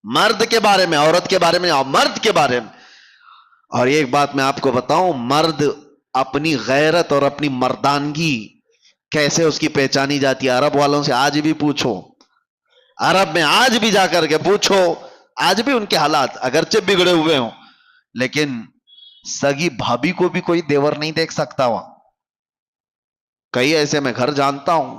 مرد کے بارے میں، عورت کے بارے میں، مرد کے بارے میں. اور ایک بات میں آپ کو بتاؤں، مرد اپنی غیرت اور اپنی مردانگی کیسے اس کی پہچانی جاتی ہے؟ عرب والوں سے آج بھی پوچھو، عرب میں آج بھی جا کر کے پوچھو، آج بھی ان کے حالات اگرچہ بگڑے ہوئے ہوں لیکن سگی بھابھی کو بھی کوئی دیور نہیں دیکھ سکتا وہاں. کئی ایسے میں گھر جانتا ہوں،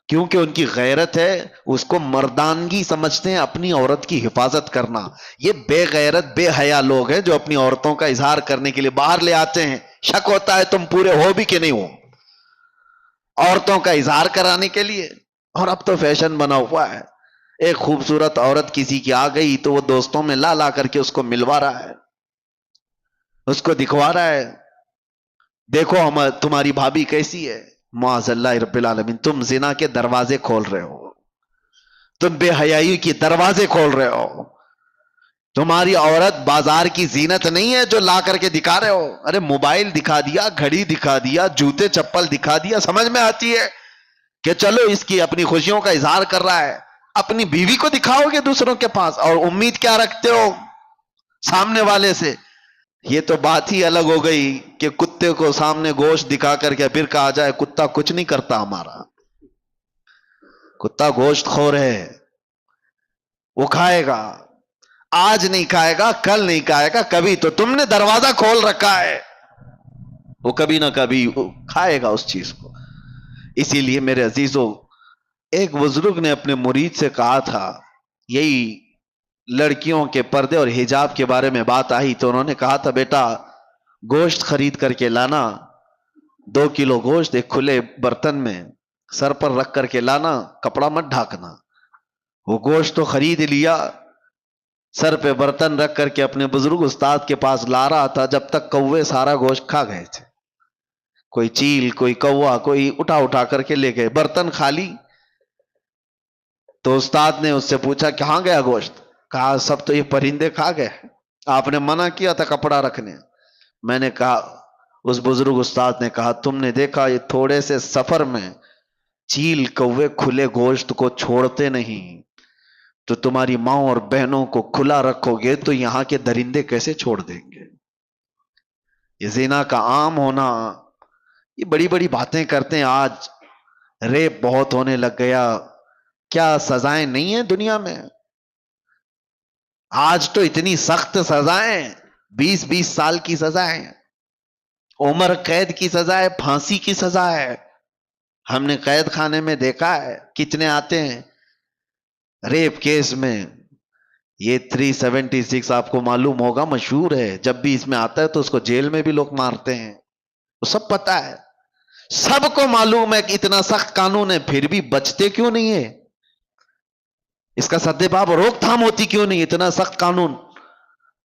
کیونکہ ان کی غیرت ہے، اس کو مردانگی سمجھتے ہیں اپنی عورت کی حفاظت کرنا. یہ بے غیرت بے حیا لوگ ہیں جو اپنی عورتوں کا اظہار کرنے کے لیے باہر لے آتے ہیں. شک ہوتا ہے تم پورے ہو بھی کہ نہیں ہو عورتوں کا اظہار کرانے کے لیے. اور اب تو فیشن بنا ہوا ہے، ایک خوبصورت عورت کسی کی آ گئی تو وہ دوستوں میں لا لا کر کے اس کو ملوا رہا ہے، اس کو دکھوا رہا ہے، دیکھو ہم تمہاری بھابھی کیسی ہے. معاذ اللہ رب العالمین، تم زنا کے دروازے کھول رہے ہو، تم بے حیائی کی دروازے کھول رہے ہو. تمہاری عورت بازار کی زینت نہیں ہے جو لا کر کے دکھا رہے ہو. ارے موبائل دکھا دیا، گھڑی دکھا دیا، جوتے چپل دکھا دیا، سمجھ میں آتی ہے کہ چلو اس کی اپنی خوشیوں کا اظہار کر رہا ہے. اپنی بیوی کو دکھاؤ گے دوسروں کے پاس اور امید کیا رکھتے ہو سامنے والے سے؟ یہ تو بات ہی الگ ہو گئی کہ کتے کو سامنے گوشت دکھا کر کے پھر کہا جائے کتا کچھ نہیں کرتا ہمارا. کتا گوشت خور ہے، وہ کھائے گا، آج نہیں کھائے گا، کل نہیں کھائے گا، کبھی تو تم نے دروازہ کھول رکھا ہے. وہ کبھی نہ کبھی کھائے گا اس چیز کو. اسی لیے میرے عزیزوں، ایک بزرگ نے اپنے مرید سے کہا تھا، یہی لڑکیوں کے پردے اور حجاب کے بارے میں بات آئی تو انہوں نے کہا تھا، بیٹا گوشت خرید کر کے لانا، 2 کلو گوشت ایک کھلے برتن میں سر پر رکھ کر کے لانا، کپڑا مت ڈھانکنا. وہ گوشت تو خرید لیا، سر پہ برتن رکھ کر کے اپنے بزرگ استاد کے پاس لا رہا تھا، جب تک کوے سارا گوشت کھا گئے تھے. کوئی چیل، کوئی کوا، کوئی اٹھا اٹھا کر کے لے گئے، برتن خالی. تو استاد نے اس سے پوچھا کہاں گیا گوشت؟ کہا سب تو یہ پرندے کھا گئے، آپ نے منع کیا تھا کپڑا رکھنے. میں نے کہا، اس بزرگ استاد نے کہا، تم نے دیکھا یہ تھوڑے سے سفر میں چیل کوے کھلے گوشت کو چھوڑتے نہیں، تو تمہاری ماں اور بہنوں کو کھلا رکھو گے تو یہاں کے درندے کیسے چھوڑ دیں گے؟ یہ زنا کا عام ہونا، یہ بڑی بڑی باتیں کرتے ہیں. آج ریپ بہت ہونے لگ گیا، کیا سزائیں نہیں ہیں دنیا میں؟ آج تو اتنی سخت سزائیں، 20 20 سال کی سزائیں، عمر قید کی سزا ہے، پھانسی کی سزا ہے. ہم نے قید خانے میں دیکھا ہے کتنے آتے ہیں ریپ کیس میں. یہ 376 آپ کو معلوم ہوگا، مشہور ہے. جب بھی اس میں آتا ہے تو اس کو جیل میں بھی لوگ مارتے ہیں، وہ سب پتا ہے، سب کو معلوم ہے کہ اتنا سخت قانون ہے، پھر بھی بچتے کیوں نہیں ہے؟ اس کا سدباب روک تھام ہوتی کیوں نہیں؟ اتنا سخت قانون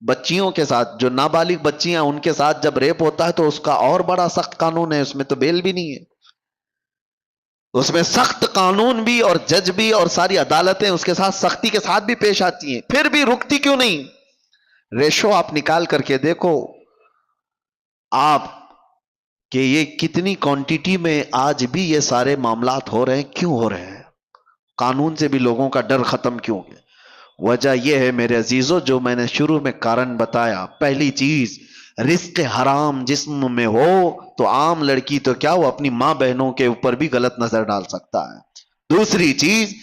بچیوں کے ساتھ، جو نابالغ بچیاں ان کے ساتھ جب ریپ ہوتا ہے تو اس کا اور بڑا سخت قانون ہے، اس میں تو بیل بھی نہیں ہے. اس میں سخت قانون بھی اور جج بھی اور ساری عدالتیں اس کے ساتھ سختی کے ساتھ بھی پیش آتی ہیں، پھر بھی رکتی کیوں نہیں؟ ریشو آپ نکال کر کے دیکھو آپ کہ یہ کتنی کوانٹیٹی میں آج بھی یہ سارے معاملات ہو رہے ہیں. کیوں ہو رہے ہیں؟ قانون سے بھی لوگوں کا ڈر ختم کیوں ہے؟ وجہ یہ ہے میرے عزیزوں، جو میں نے شروع میں کارن بتایا. پہلی چیز، رزق حرام جسم میں ہو تو عام لڑکی تو کیا، وہ اپنی ماں بہنوں کے اوپر بھی غلط نظر ڈال سکتا ہے. دوسری چیز،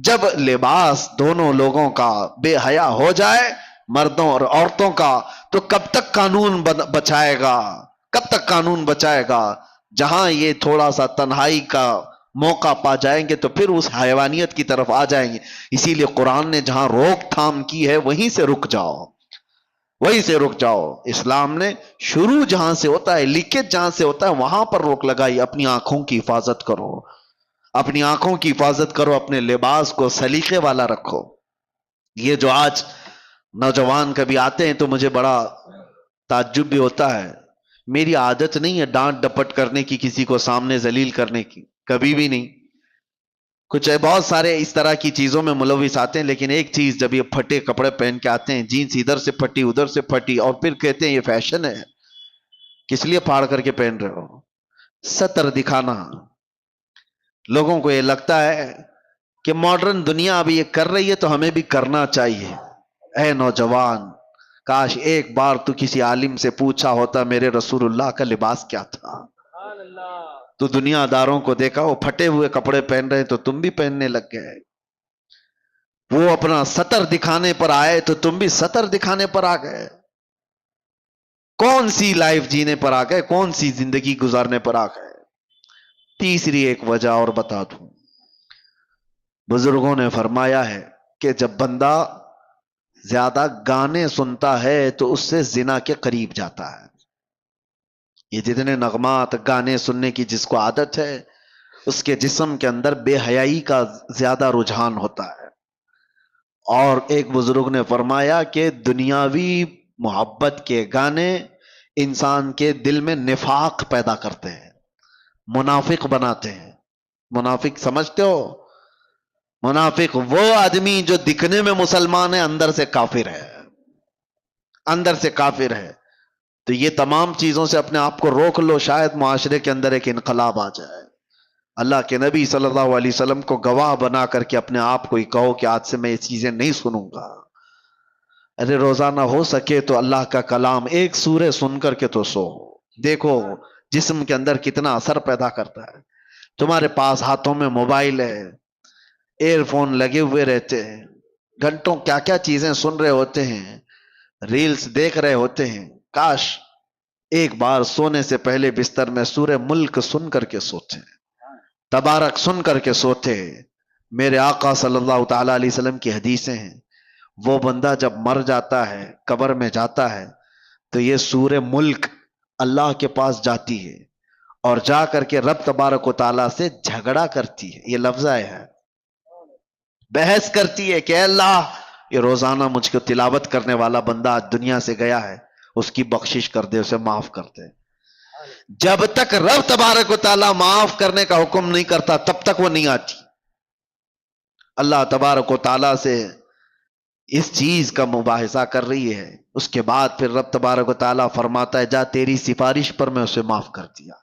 جب لباس دونوں لوگوں کا بے حیا ہو جائے، مردوں اور عورتوں کا، تو کب تک قانون بچائے گا؟ کب تک قانون بچائے گا؟ جہاں یہ تھوڑا سا تنہائی کا موقع پا جائیں گے تو پھر اس حیوانیت کی طرف آ جائیں گے. اسی لیے قرآن نے جہاں روک تھام کی ہے وہیں سے رک جاؤ، وہیں سے رک جاؤ. اسلام نے شروع جہاں سے ہوتا ہے، لیکیج جہاں سے ہوتا ہے، وہاں پر روک لگائی. اپنی آنکھوں کی حفاظت کرو، اپنی آنکھوں کی حفاظت کرو، اپنے لباس کو سلیقے والا رکھو. یہ جو آج نوجوان کبھی آتے ہیں تو مجھے بڑا تعجب بھی ہوتا ہے. میری عادت نہیں ہے ڈانٹ ڈپٹ کرنے کی، کسی کو سامنے ذلیل کرنے کی، کبھی بھی نہیں. کچھ بہت سارے اس طرح کی چیزوں میں ملوث آتے ہیں، لیکن ایک چیز، جب یہ پھٹے کپڑے پہن کے آتے ہیں، جینس ادھر سے پھٹی ادھر سے پھٹی، اور پھر کہتے ہیں یہ فیشن ہے، کس لیے پھاڑ کر کے پہن رہے ہو؟ سطر دکھانا. لوگوں کو یہ لگتا ہے کہ ماڈرن دنیا ابھی یہ کر رہی ہے تو ہمیں بھی کرنا چاہیے. اے نوجوان، کاش ایک بار تو کسی عالم سے پوچھا ہوتا میرے رسول اللہ کا لباس کیا تھا. تو دنیا داروں کو دیکھا وہ پھٹے ہوئے کپڑے پہن رہے تو تم بھی پہننے لگ گئے. وہ اپنا سطر دکھانے پر آئے تو تم بھی سطر دکھانے پر آ گئے. کون سی لائف جینے پر آ گئے؟ کون سی زندگی گزارنے پر آ گئے؟ تیسری ایک وجہ اور بتا دوں، بزرگوں نے فرمایا ہے کہ جب بندہ زیادہ گانے سنتا ہے تو اس سے زنا کے قریب جاتا ہے. یہ جتنے نغمات گانے سننے کی جس کو عادت ہے، اس کے جسم کے اندر بے حیائی کا زیادہ رجحان ہوتا ہے. اور ایک بزرگ نے فرمایا کہ دنیاوی محبت کے گانے انسان کے دل میں نفاق پیدا کرتے ہیں، منافق بناتے ہیں. منافق سمجھتے ہو؟ منافق وہ آدمی جو دکھنے میں مسلمان ہے، اندر سے کافر ہے، اندر سے کافر ہے. تو یہ تمام چیزوں سے اپنے آپ کو روک لو، شاید معاشرے کے اندر ایک انقلاب آ جائے. اللہ کے نبی صلی اللہ علیہ وسلم کو گواہ بنا کر کے اپنے آپ کو ہی کہو کہ آج سے میں یہ چیزیں نہیں سنوں گا. ارے روزانہ ہو سکے تو اللہ کا کلام ایک سورہ سن کر کے تو سو. دیکھو جسم کے اندر کتنا اثر پیدا کرتا ہے. تمہارے پاس ہاتھوں میں موبائل ہے، ایئر فون لگے ہوئے رہتے ہیں، گھنٹوں کیا کیا چیزیں سن رہے ہوتے ہیں، ریلز دیکھ رہے ہوتے ہیں. کاش ایک بار سونے سے پہلے بستر میں سورہ ملک سن کر کے سوتے، تبارک سن کر کے سوتے۔ میرے آقا صلی اللہ تعالی علیہ وسلم کی حدیثیں ہیں، وہ بندہ جب مر جاتا ہے، قبر میں جاتا ہے، تو یہ سورہ ملک اللہ کے پاس جاتی ہے اور جا کر کے رب تبارک و تعالیٰ سے جھگڑا کرتی ہے، یہ لفظ آیا ہے، بحث کرتی ہے کہ اے اللہ، یہ روزانہ مجھ کو تلاوت کرنے والا بندہ آج دنیا سے گیا ہے، اس کی بخشش کر دے، اسے معاف کر دے۔ جب تک رب تبارک و تعالیٰ معاف کرنے کا حکم نہیں کرتا تب تک وہ نہیں آتی۔ اللہ تبارک و تعالیٰ سے اس چیز کا مباحثہ کر رہی ہے، اس کے بعد پھر رب تبارک و تعالیٰ فرماتا ہے جا تیری سفارش پر میں اسے معاف کر دیا۔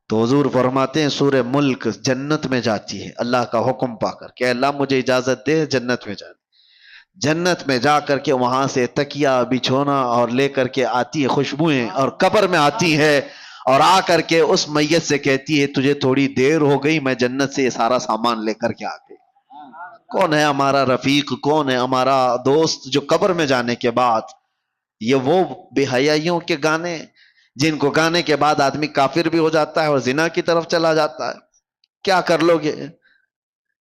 تو حضور فرماتے ہیں سورہ ملک جنت میں جاتی ہے اللہ کا حکم پا کر کہ اللہ مجھے اجازت دے جنت میں جانے۔ جنت میں جا کر کے وہاں سے تکیہ بچھونا اور لے کر کے آتی ہے خوشبوئیں، اور قبر میں آتی ہے اور آ کر کے اس میت سے کہتی ہے تجھے تھوڑی دیر ہو گئی، میں جنت سے یہ سارا سامان لے کر کے آ گئی۔ کون ہے ہمارا رفیق، کون ہے ہمارا دوست جو قبر میں جانے کے بعد، یہ وہ بے حیائیوں کے گانے جن کو گانے کے بعد آدمی کافر بھی ہو جاتا ہے اور زنا کی طرف چلا جاتا ہے۔ کیا کر لو گے؟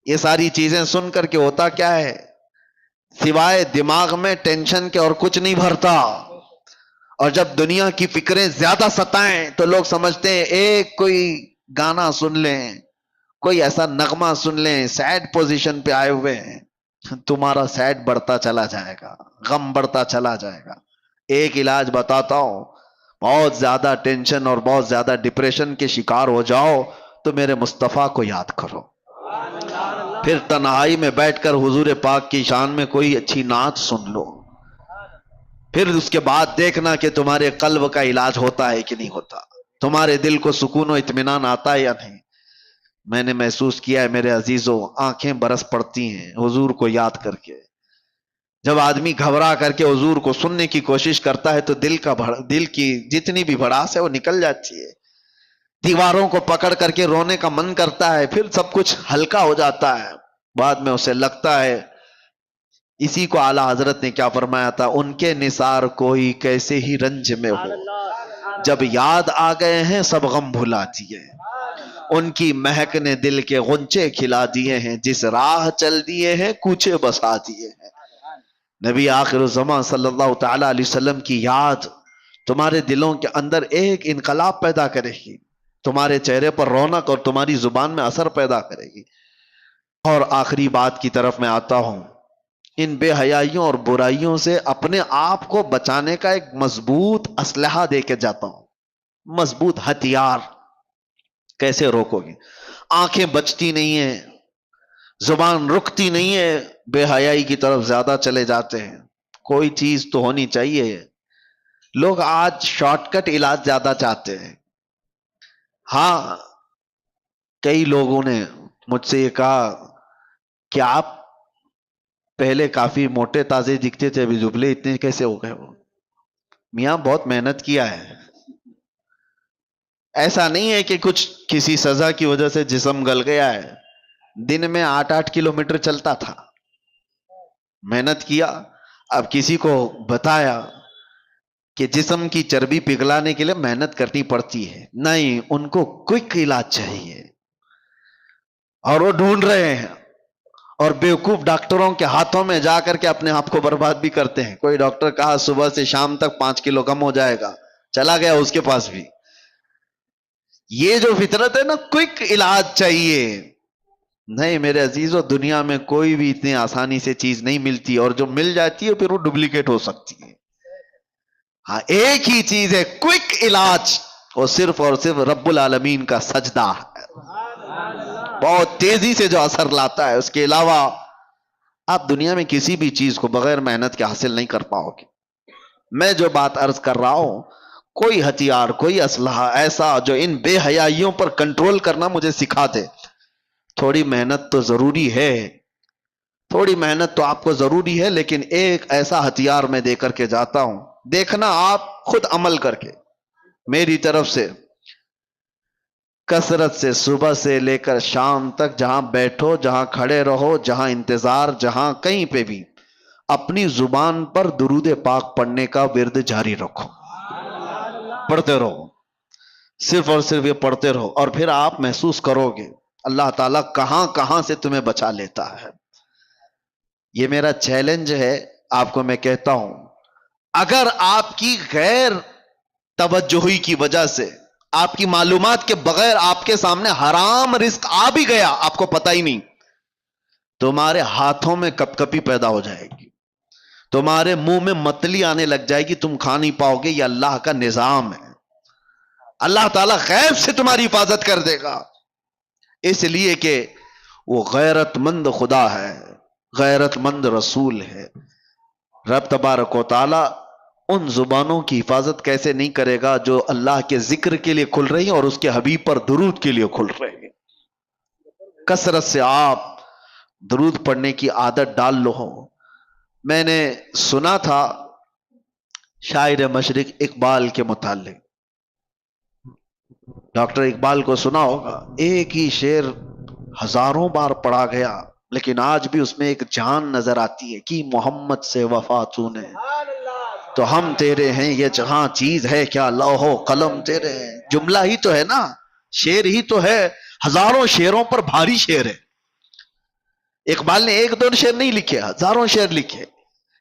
یہ ساری چیزیں سن کر کے ہوتا کیا ہے، سوائے دماغ میں ٹینشن کے اور کچھ نہیں بھرتا، اور جب دنیا کی فکریں زیادہ ستائیں تو لوگ سمجھتے ہیں ایک کوئی گانا سن لیں، کوئی ایسا نغمہ سن لیں، سیڈ پوزیشن پہ آئے ہوئے ہیں، تمہارا سیڈ بڑھتا چلا جائے گا، غم بڑھتا چلا جائے گا۔ ایک علاج بتاتا ہوں، بہت زیادہ ٹینشن اور بہت زیادہ ڈپریشن کے شکار ہو جاؤ تو میرے مصطفیٰ کو یاد کرو، پھر تنہائی میں بیٹھ کر حضور پاک کی شان میں کوئی اچھی نعت سن لو، پھر اس کے بعد دیکھنا کہ تمہارے قلب کا علاج ہوتا ہے کہ نہیں ہوتا، تمہارے دل کو سکون و اطمینان آتا ہے یا نہیں۔ میں نے محسوس کیا ہے میرے عزیزوں، آنکھیں برس پڑتی ہیں حضور کو یاد کر کے۔ جب آدمی گھبرا کر کے حضور کو سننے کی کوشش کرتا ہے تو دل کی جتنی بھی بھڑاس ہے وہ نکل جاتی ہے، دیواروں کو پکڑ کر کے رونے کا من کرتا ہے، پھر سب کچھ ہلکا ہو جاتا ہے، بعد میں اسے لگتا ہے۔ اسی کو اعلیٰ حضرت نے کیا فرمایا تھا، ان کے نثار کوئی کیسے ہی رنج میں ہو، جب یاد آ گئے ہیں سب غم بھلا دیے، ان کی مہک نے دل کے غنچے کھلا دیے ہیں، جس راہ چل دیے ہیں کوچے بسا دیے ہیں۔ نبی آخر الزمان صلی اللہ تعالی علیہ وسلم کی یاد تمہارے دلوں کے اندر ایک انقلاب پیدا کرے گی، تمہارے چہرے پر رونق اور تمہاری زبان میں اثر پیدا کرے گی۔ اور آخری بات کی طرف میں آتا ہوں، ان بے حیائیوں اور برائیوں سے اپنے آپ کو بچانے کا ایک مضبوط اسلحہ دے کے جاتا ہوں، مضبوط ہتھیار۔ کیسے روکو گے؟ آنکھیں بچتی نہیں ہیں، زبان رکتی نہیں ہے، بے حیائی کی طرف زیادہ چلے جاتے ہیں۔ کوئی چیز تو ہونی چاہیے۔ لوگ آج شارٹ کٹ علاج زیادہ چاہتے ہیں۔ ہاں، کئی لوگوں نے مجھ سے یہ کہا کہ آپ پہلے کافی موٹے تازے دکھتے تھے، ابھی دبلے اتنے کیسے ہو گئے؟ وہ میاں بہت محنت کیا ہے، ایسا نہیں ہے کہ کچھ کسی سزا کی وجہ سے جسم گل گیا ہے۔ دن میں 8 کلومیٹر چلتا تھا، محنت کیا۔ اب کسی کو بتایا کہ جسم کی چربی پگھلانے کے لیے محنت کرنی پڑتی ہے، نہیں، ان کو کوئک علاج چاہیے، اور وہ ڈھونڈ رہے ہیں، اور بیوقوف ڈاکٹروں کے ہاتھوں میں جا کر کے اپنے آپ کو برباد بھی کرتے ہیں۔ کوئی ڈاکٹر کہا صبح سے شام تک 5 کلو کم ہو جائے گا، چلا گیا اس کے پاس بھی۔ یہ جو فطرت ہے نا، کوئک علاج چاہیے، نہیں میرے عزیزو، دنیا میں کوئی بھی اتنی آسانی سے چیز نہیں ملتی، اور جو مل جاتی ہے پھر وہ ڈپلیکیٹ ہو سکتی ہے۔ ہاں، ایک ہی چیز ہے کوئک علاج، وہ صرف اور صرف رب العالمین کا سجدہ ہے، بہت تیزی سے جو اثر لاتا ہے۔ اس کے علاوہ آپ دنیا میں کسی بھی چیز کو بغیر محنت کے حاصل نہیں کر پاؤ گے۔ میں جو بات عرض کر رہا ہوں، کوئی ہتھیار، کوئی اسلحہ ایسا جو ان بے حیائیوں پر کنٹرول کرنا مجھے سکھا دے۔ تھوڑی محنت تو ضروری ہے، تھوڑی محنت تو آپ کو ضروری ہے، لیکن ایک ایسا ہتھیار میں دے کر کے جاتا ہوں، دیکھنا آپ خود عمل کر کے۔ میری طرف سے کثرت سے صبح سے لے کر شام تک جہاں بیٹھو، جہاں کھڑے رہو، جہاں انتظار، جہاں کہیں پہ بھی اپنی زبان پر درود پاک پڑھنے کا ورد جاری رکھو۔ پڑھتے رہو، صرف اور صرف یہ پڑھتے رہو، اور پھر آپ محسوس کرو گے اللہ تعالیٰ کہاں کہاں سے تمہیں بچا لیتا ہے۔ یہ میرا چیلنج ہے آپ کو، میں کہتا ہوں اگر آپ کی غیر توجہی کی وجہ سے، آپ کی معلومات کے بغیر آپ کے سامنے حرام رزق آ بھی گیا، آپ کو پتہ ہی نہیں، تمہارے ہاتھوں میں کپ کپی پیدا ہو جائے گی، تمہارے منہ میں متلی آنے لگ جائے گی، تم کھا نہیں پاؤ گے۔ یہ اللہ کا نظام ہے، اللہ تعالیٰ غیب سے تمہاری حفاظت کر دے گا، اس لیے کہ وہ غیرت مند خدا ہے، غیرت مند رسول ہے۔ رب تبارک و تعالی ان زبانوں کی حفاظت کیسے نہیں کرے گا جو اللہ کے ذکر کے لیے کھل رہی ہیں اور اس کے حبیب پر درود کے لیے کھل رہے ہیں۔ کثرت سے آپ درود پڑھنے کی عادت ڈال لو۔ میں نے سنا تھا شاعر مشرق اقبال کے متعلق، ڈاکٹر اقبال کو سنا ہوگا، ایک ہی شعر ہزاروں بار پڑھا گیا لیکن آج بھی اس میں ایک جان نظر آتی ہے کہ محمد سے وفا تو نے تو ہم تیرے ہیں، یہ جہاں چیز ہے کیا لوح و قلم تیرے ہیں۔ جملہ ہی تو ہے نا، شعر ہی تو ہے، ہزاروں شعروں پر بھاری شعر ہے۔ اقبال نے ایک دو شعر نہیں لکھے، ہزاروں شعر لکھے،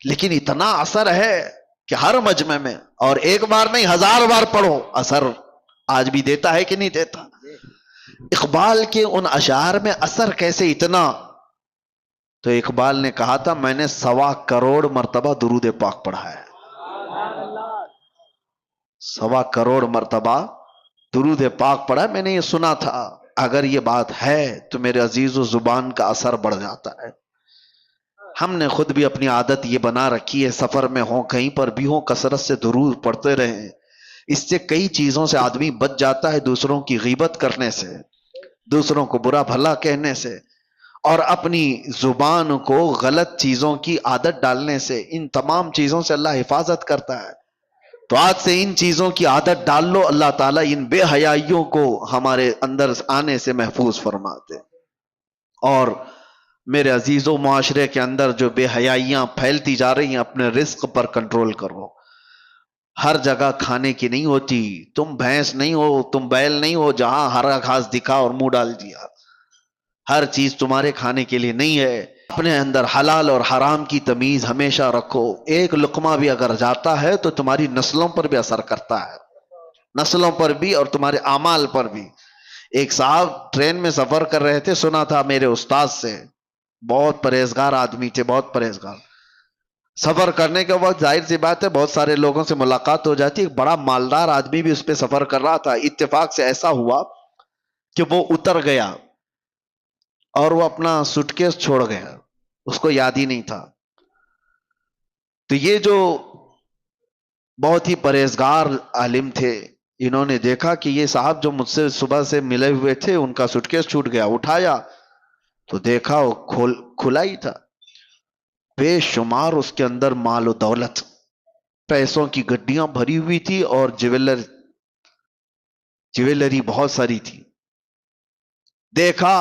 لیکن اتنا اثر ہے کہ ہر مجمع میں، اور ایک بار نہیں 1000 بار پڑھو، اثر آج بھی دیتا ہے کہ نہیں دیتا۔ اقبال کے ان اشعار میں اثر کیسے اتنا؟ تو اقبال نے کہا تھا میں نے 1.25 کروڑ مرتبہ درود پاک پڑھا ہے، 1.25 کروڑ مرتبہ درود پاک پڑھا ہے۔ میں نے یہ سنا تھا، اگر یہ بات ہے تو میرے عزیز و زبان کا اثر بڑھ جاتا ہے۔ ہم نے خود بھی اپنی عادت یہ بنا رکھی ہے، سفر میں ہوں کہیں پر بھی ہوں کثرت سے درود پڑھتے رہیں۔ اس سے کئی چیزوں سے آدمی بچ جاتا ہے، دوسروں کی غیبت کرنے سے، دوسروں کو برا بھلا کہنے سے، اور اپنی زبان کو غلط چیزوں کی عادت ڈالنے سے۔ ان تمام چیزوں سے اللہ حفاظت کرتا ہے۔ تو آج سے ان چیزوں کی عادت ڈال لو، اللہ تعالیٰ ان بے حیائیوں کو ہمارے اندر آنے سے محفوظ فرماتے۔ اور میرے عزیزوں، معاشرے کے اندر جو بے حیائیاں پھیلتی جا رہی ہیں، اپنے رزق پر کنٹرول کرو۔ ہر جگہ کھانے کی نہیں ہوتی، تم بھینس نہیں ہو، تم بیل نہیں ہو جہاں ہرا گھاس دکھا اور منہ ڈال دیا۔ ہر چیز تمہارے کھانے کے لیے نہیں ہے۔ اپنے اندر حلال اور حرام کی تمیز ہمیشہ رکھو۔ ایک لقمہ بھی اگر جاتا ہے تو تمہاری نسلوں پر بھی اثر کرتا ہے، نسلوں پر بھی اور تمہارے اعمال پر بھی۔ ایک صاحب ٹرین میں سفر کر رہے تھے، سنا تھا میرے استاد سے، بہت پرہیزگار آدمی تھے، بہت پرہیزگار۔ سفر کرنے کے وقت ظاہر سی بات ہے بہت سارے لوگوں سے ملاقات ہو جاتی، ایک بڑا مالدار آدمی بھی اس پہ سفر کر رہا تھا۔ اتفاق سے ایسا ہوا کہ وہ اتر گیا اور وہ اپنا سوٹکیس چھوڑ گیا، اس کو یاد ہی نہیں تھا۔ تو یہ جو بہت ہی پرہیزگار عالم تھے، انہوں نے دیکھا کہ یہ صاحب جو مجھ سے صبح سے ملے ہوئے تھے ان کا سوٹکیس چھوٹ گیا، اٹھایا تو دیکھا وہ کھلا ہی تھا، بے شمار اس کے اندر مال و دولت، پیسوں کی گڈیاں بھری ہوئی تھی اور جیولری بہت ساری تھی۔ دیکھا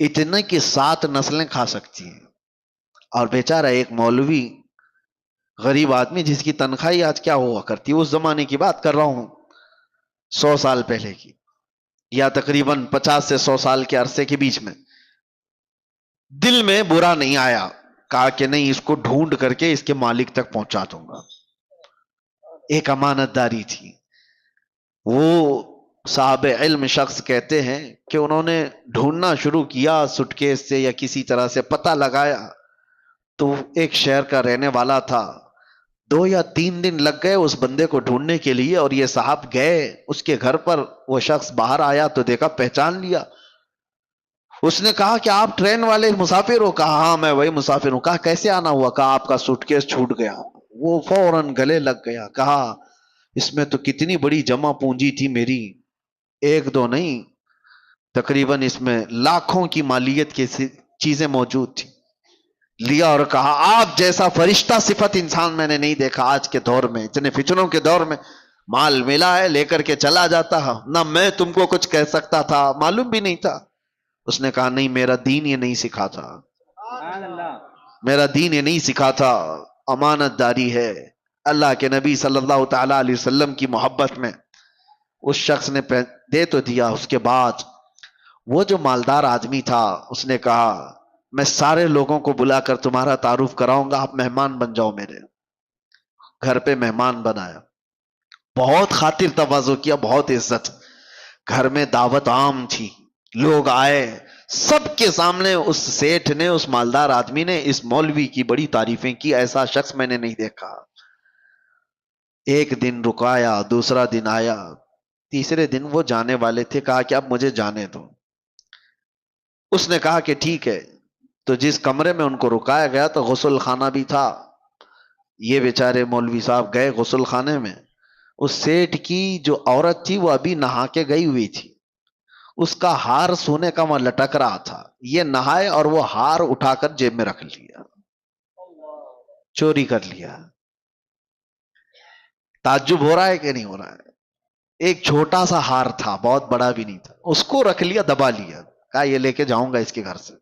اتنے کہ 7 نسلیں کھا سکتی ہیں، اور بیچارہ ایک مولوی غریب آدمی جس کی تنخواہ آج کیا ہوا کرتی، اس زمانے کی بات کر رہا ہوں، 100 سال پہلے کی، یا تقریباً 50 سے 100 سال کے عرصے کے بیچ میں۔ دل میں برا نہیں آیا، کہا کہ نہیں، اس کو ڈھونڈ کر کے اس کے مالک تک پہنچا دوں گا۔ ایک امانت داری تھی۔ وہ صاحب علم شخص کہتے ہیں کہ انہوں نے ڈھونڈنا شروع کیا، سٹکیس سے یا کسی طرح سے پتہ لگایا، تو ایک شہر کا رہنے والا تھا۔ 2 یا 3 دن لگ گئے اس بندے کو ڈھونڈنے کے لیے، اور یہ صاحب گئے اس کے گھر پر، وہ شخص باہر آیا تو دیکھا، پہچان لیا۔ اس نے کہا کہ آپ ٹرین والے مسافر ہو؟ کہا ہاں میں وہی مسافر ہوں۔ کہا کیسے آنا ہوا؟ کہا آپ کا سوٹکیس چھوٹ گیا۔ وہ فوراً گلے لگ گیا، کہا اس میں تو کتنی بڑی جمع پونجی تھی میری، 1-2 نہیں، تقریباً اس میں لاکھوں کی مالیت کی چیزیں موجود تھی۔ لیا اور کہا آپ جیسا فرشتہ صفت انسان میں نے نہیں دیکھا آج کے دور میں، اتنے فتنوں کے دور میں، مال ملا ہے لے کر کے چلا جاتا ہے، نہ میں تم کو کچھ کہہ سکتا تھا، معلوم بھی نہیں تھا۔ اس نے کہا نہیں، میرا دین یہ نہیں سکھا تھا، میرا دین یہ نہیں سکھا تھا، امانت داری ہے۔ اللہ کے نبی صلی اللہ تعالی علیہ وسلم کی محبت میں اس شخص نے دے تو دیا. اس کے بعد وہ جو مالدار آدمی تھا اس نے کہا میں سارے لوگوں کو بلا کر تمہارا تعارف کراؤں گا, آپ مہمان بن جاؤ. میرے گھر پہ مہمان بنایا, بہت خاطر تواضع کیا, بہت عزت. گھر میں دعوت عام تھی, لوگ آئے, سب کے سامنے اس سیٹھ نے, اس مالدار آدمی نے اس مولوی کی بڑی تعریفیں کی. ایسا شخص میں نے نہیں دیکھا. ایک دن رکایا, دوسرا دن آیا, تیسرے دن وہ جانے والے تھے, کہا کہ اب مجھے جانے دو. اس نے کہا کہ ٹھیک ہے. تو جس کمرے میں ان کو رکایا گیا تو غسل خانہ بھی تھا. یہ بیچارے مولوی صاحب گئے غسل خانے میں. اس سیٹھ کی جو عورت تھی وہ ابھی نہا کے گئی ہوئی تھی, اس کا ہار سونے کا وہاں لٹک رہا تھا. یہ نہائے اور وہ ہار اٹھا کر جیب میں رکھ لیا, چوری کر لیا. تعجب ہو رہا ہے کہ نہیں ہو رہا ہے؟ ایک چھوٹا سا ہار تھا, بہت بڑا بھی نہیں تھا, اس کو رکھ لیا, دبا لیا, کہا یہ لے کے جاؤں گا اس کے گھر سے.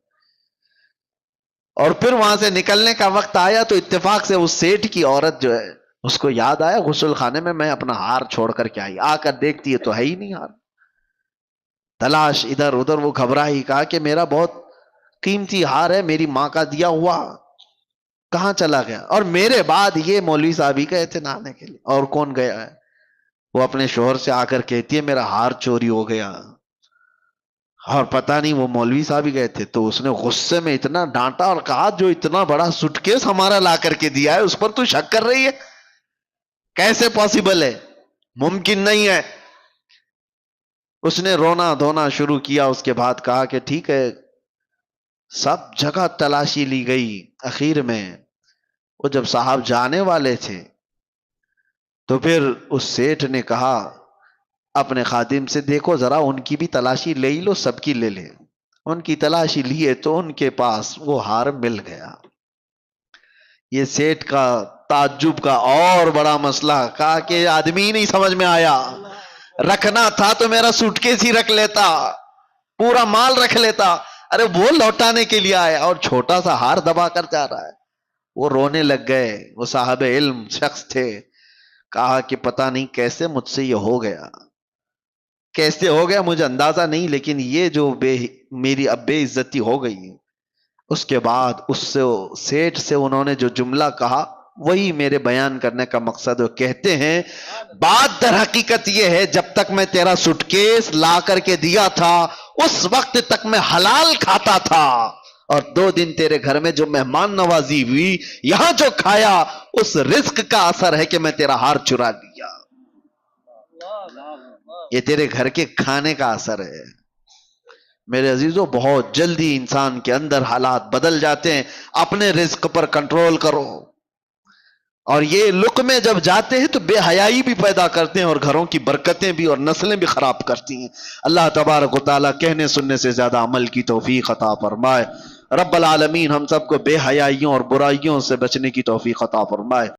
اور پھر وہاں سے نکلنے کا وقت آیا تو اتفاق سے اس سیٹھ کی عورت جو ہے اس کو یاد آیا غسل خانے میں اپنا ہار چھوڑ کر کے آئی. آ کر دیکھتی ہے تو ہے ہی نہیں ہار. تلاش ادھر ادھر, وہ گھبرائی, کہا کہ میرا بہت قیمتی ہار ہے, میری ماں کا دیا ہوا, کہاں چلا گیا؟ اور میرے بعد یہ مولوی صاحب ہی گئے تھے نہانے کے لیے, اور کون گیا ہے؟ وہ اپنے شوہر سے آ کر کہتی ہے میرا ہار چوری ہو گیا, اور پتہ نہیں وہ مولوی صاحب ہی گئے تھے. تو اس نے غصے میں اتنا ڈانٹا اور کہا جو اتنا بڑا سوٹ کیس ہمارا لا کر کے دیا ہے اس پر تو شک کر رہی ہے؟ کیسے پاسبل ہے؟ ممکن نہیں ہے. اس نے رونا دھونا شروع کیا. اس کے بعد کہا کہ ٹھیک ہے, سب جگہ تلاشی لی گئی. اخیر میں وہ جب صاحب جانے والے تھے تو پھر اس سیٹھ نے کہا اپنے خادم سے دیکھو ذرا ان کی بھی تلاشی لے لو, سب کی لے لے. ان کی تلاشی لیے تو ان کے پاس وہ ہار مل گیا. یہ سیٹھ کا تعجب کا اور بڑا مسئلہ, کہا کہ آدمی ہی نہیں سمجھ میں آیا, رکھنا تھا تو میرا سوٹ کیس ہی رکھ لیتا, پورا مال رکھ لیتا. ارے وہ لوٹانے کے لیے آیا اور چھوٹا سا ہار دبا کر جا رہا ہے. وہ رونے لگ گئے. وہ صاحب علم شخص تھے, کہا کہ پتہ نہیں کیسے مجھ سے یہ ہو گیا, کیسے ہو گیا مجھے اندازہ نہیں, لیکن یہ جو میری اب بے عزتی ہو گئی. اس کے بعد اس سے سیٹھ سے انہوں نے جو جملہ کہا وہی میرے بیان کرنے کا مقصد. وہ کہتے ہیں بات در حقیقت یہ ہے جب تک میں تیرا سوٹ کیس لا کر کے دیا تھا اس وقت تک میں حلال کھاتا تھا, اور 2 دن تیرے گھر میں جو مہمان نوازی ہوئی, یہاں جو کھایا, اس رزق کا اثر ہے کہ میں تیرا ہار چرا لیا. یہ تیرے گھر کے کھانے کا اثر ہے. میرے عزیزوں بہت جلدی انسان کے اندر حالات بدل جاتے ہیں. اپنے رزق پر کنٹرول کرو. اور یہ لقمے جب جاتے ہیں تو بے حیائی بھی پیدا کرتے ہیں, اور گھروں کی برکتیں بھی اور نسلیں بھی خراب کرتی ہیں. اللہ تبارک و تعالیٰ کہنے سننے سے زیادہ عمل کی توفیق عطا فرمائے. رب العالمین ہم سب کو بے حیائیوں اور برائیوں سے بچنے کی توفیق عطا فرمائے.